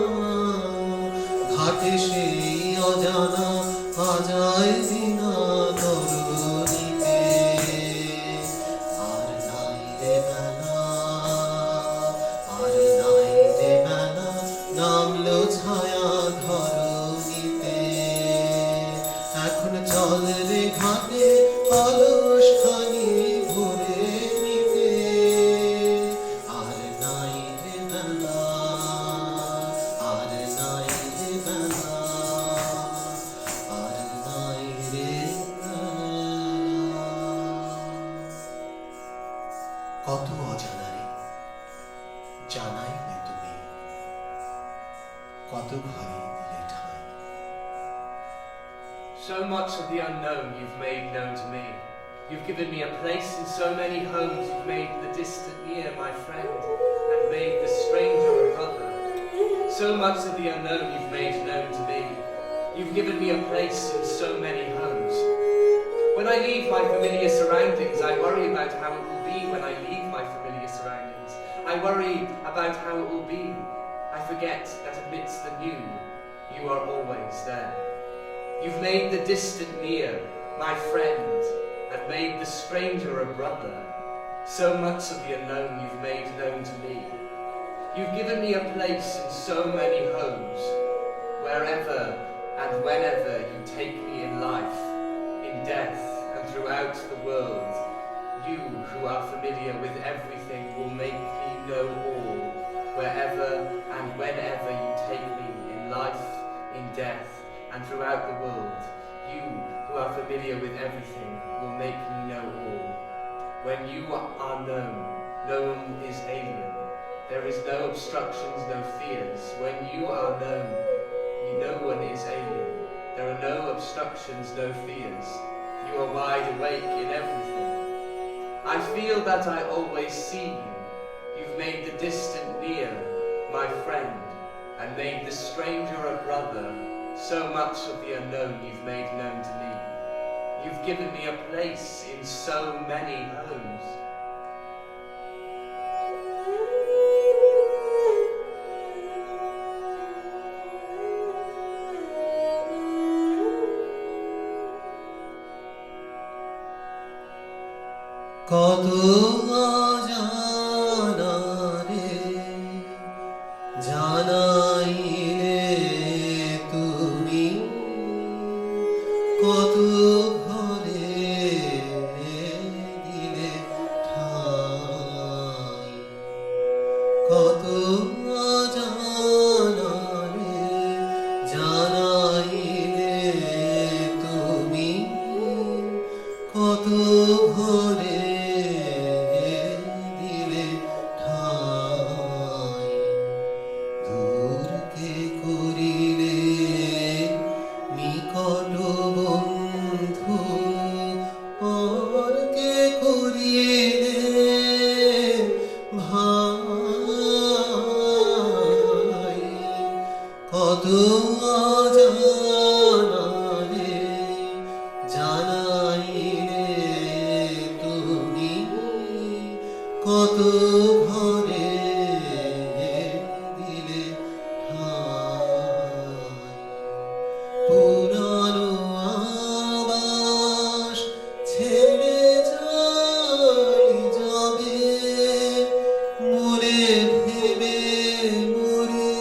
ঘাটে সেই অজানা আজায় বিনা তরুণীতে, আর নাই রে বেলা, আর নাই রে বেলা নামলো ছায়া ধরণীতে। এখন চল রে ঘাটে কলস খানি ভরে নিতে, আর নাই রে বেলা, আর নাই রে বেলা, আর নাই রে বেলা। কত অজানারে জানাই নে তুমি, কত ঘরে দিলে ঠাঁই। So much of the unknown you've made known to me. You've given me a place in so many homes. You've made the distant near my friend, and made the stranger a brother. So much of the unknown you've made known to me. You've given me a place in so many homes. When I leave my familiar surroundings, I worry about how it will be when I leave my familiar surroundings. I worry about how it will be. I forget that amidst the new, you are always there. You've made the distant near, my friend, and made the stranger a brother. So much of the unknown you've made known to me. You've given me a place in so many homes, wherever and whenever you take me in life, in death, and throughout the world. You who are familiar with everything will make me know all, wherever and whenever you take me, in life, in death, and throughout the world. You, who are familiar with everything, will make me know all. When you are known, no one is alien. There is no obstructions, no fears. When you are known, no one is alien. There are no obstructions, no fears. You are wide awake in everything. I feel that I always see you. You've made the distant near, my friend, and made the stranger a brother. So much of the unknown you've made known to me. You've given me a place in so many homes. কত অজানা রে জানাইলে তুমি, কত ঘরে দিলে ঠাই, কত অজানা রে জানাইলে তুমি, কত ঘরে দিলে ঠাই। দূরকে করিলে নিকট বন্ধু, পরকে করিলে ভাই, কত অজানা রে জানাইলে তুমি, কত ঘরে দিলে ঠাই। পুরানো আবাস ছেড়ে যাই যাবে, মরে ভেবে মরে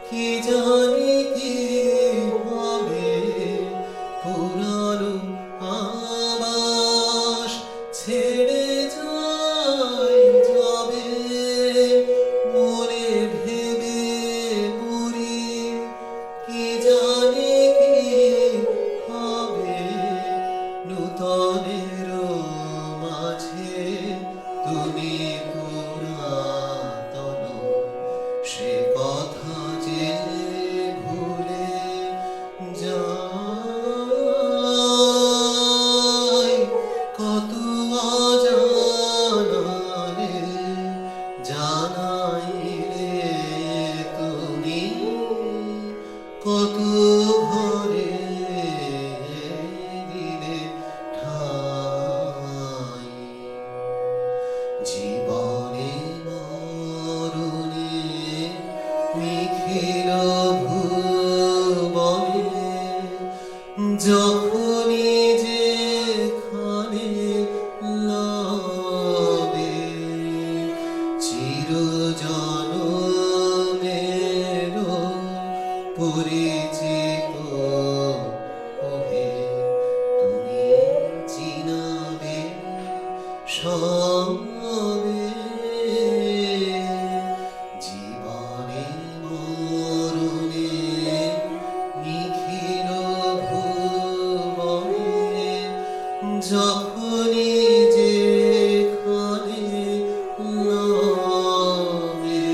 কি জানি কি হবে। পুরানো আবাস ছেড়ে যাই যাবে, মরে ভেবে মরি কি জানি কি হবে। নূতনের মাঝে তুমি পুরাতন, সে কথা যে ভুলে যাই। কত অজানা রে জানাইলে তুমি, কত ঘরে দিলে ঠাই। জীবনে মরণে নিখিল ভুবনে, যখনই যেখানে লবে, চিরজনমের পরিচিত ওহে, তুমি চিনাবে সবে। জীবনে মরণে নিখিল ভুবনে, যখনই যেখানে লবে,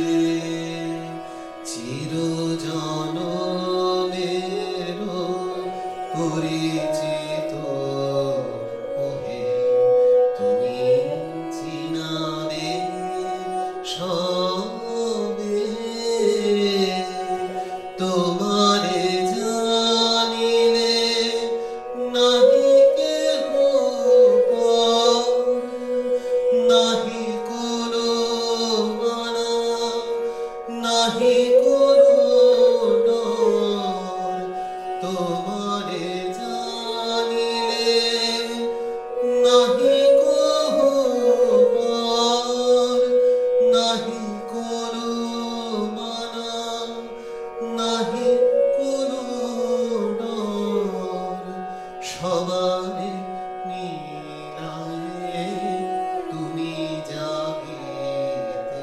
চিরজনমের পরিচিত ওহে, তুমি চিনাবে সবে। তোমারে জানিলে নাহি কেহ পর, নাহি কোনো মানা, নাহি কোনো ডর। তোমারে জানিলে নাহি কহ পর, নাহি কোনো মানা, নাহি কোনো ডর। সবারে নীলায়ে তুমি জাগিতে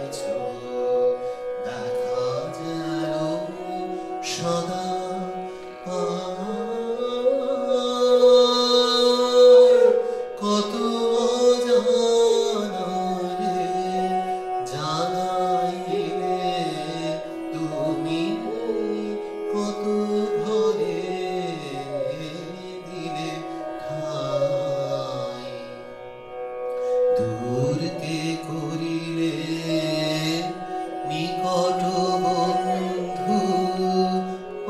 নিকট বন্ধু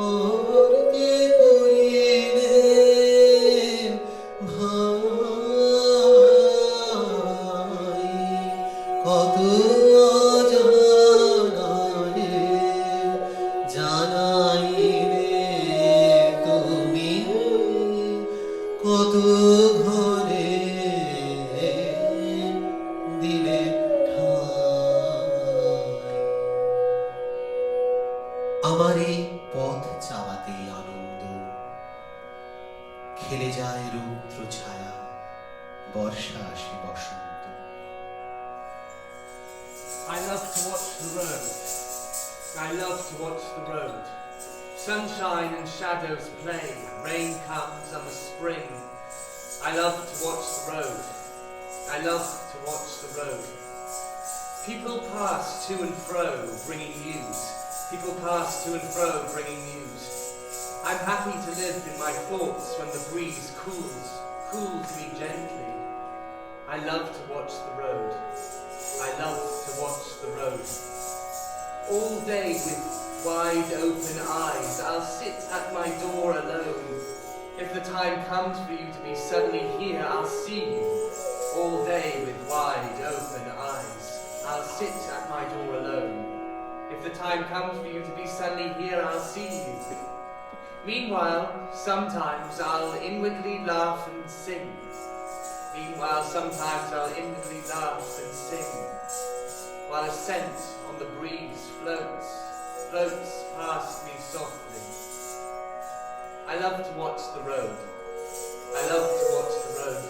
অর্কে করিলেন ভাই কত অজানারে জানাইলে তুমি কত ঘরে দিলে আমার এই পথ চাওয়াতে আনন্দ খেলে যায় রৌদ্র ছায়া বর্ষা আসে বসন্ত I love to watch the road. I love to watch the road. Sunshine and shadows play. Rain comes and the spring. I love to watch the road. I love to watch the road. People pass to and fro, bringing news. People pass to and fro, bringing news. I'm happy to live in my thoughts when the breeze cools me gently. I love to watch the road. I love to watch the road. All day with wide open eyes, I'll sit at my door alone. If the time comes for you to be suddenly here, I'll see you. All day with wide open eyes, I'll sit at my door alone. If the time comes for you to be suddenly here, I'll see you. Meanwhile, sometimes I'll inwardly laugh and sing. Meanwhile, sometimes I'll inwardly laugh and sing, while a scent on the breeze floats past me softly. I love to watch the road. I love to watch the road.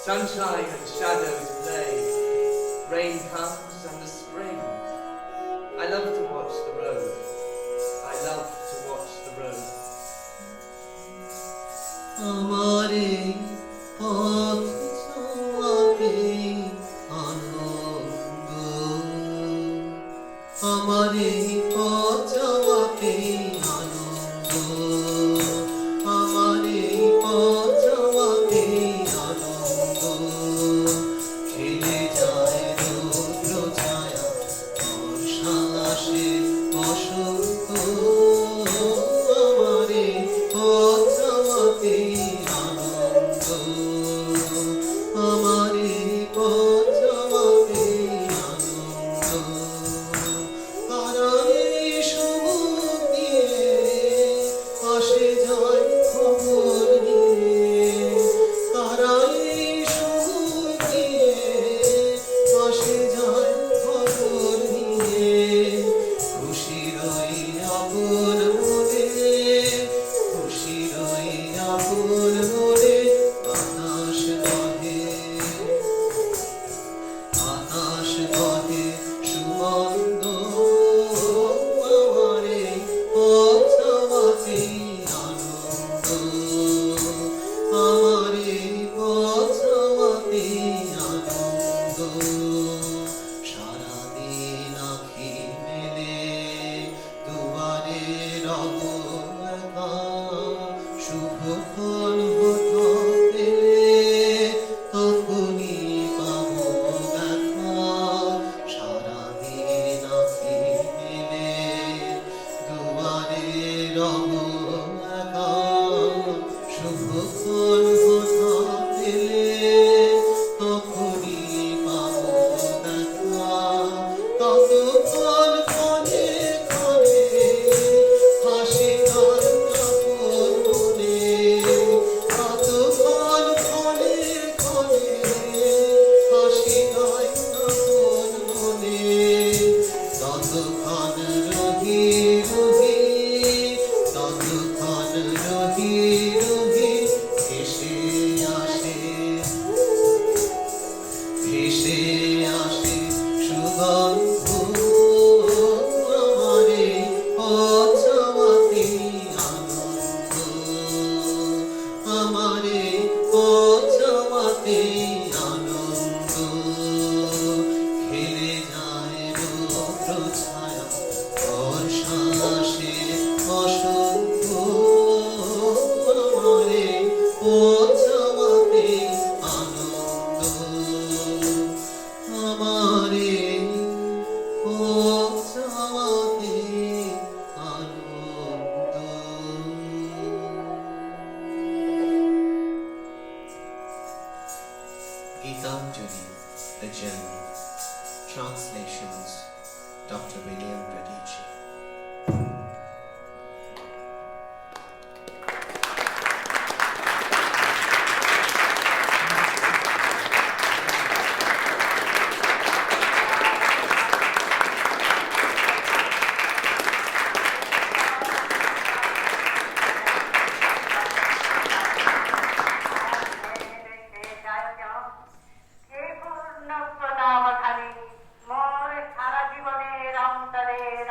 Sunshine and shadows play. Rain comes and the spring. I love to watch the road. I love to watch the road. আমারে পথ চাওয়াতে আনন্দ আমারে পথ চাওয়াতে আনন্দ আমারে পথ চাওয়াতে আনন্দ খেলে যায় রৌদ্র ছায়া বর্ষা আসে বসন্ত আমারে পথ চাওয়াতে আনন্দ আমারে পথ চাওয়াতে আনন্দ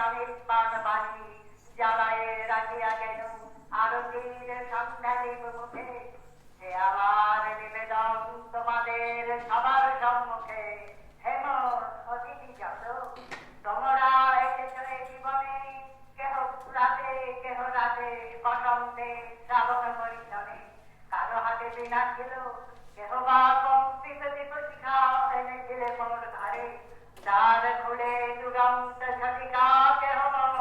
অনির্বাণ বাণী জ্বালায়ে রাখিয়া গেল আরতির সন্ধ্যা দেব মুখে। হে আমার নিবেদন তোমাদের সবার সম্মুখে, হেমন অতিথি যত তোমরা এসেছ এই জীবনে, কেহ রাতে কেহ রাতে বসন্তে শ্রাবণ পরিশনে, কারো হাতে বিনা ছিল, কেহ বা কম্পিত দীপশিখা এনেছিলে মোর ঘরে, দ্বার খুলে দুরন্ত ঝটিকা কেহ মোর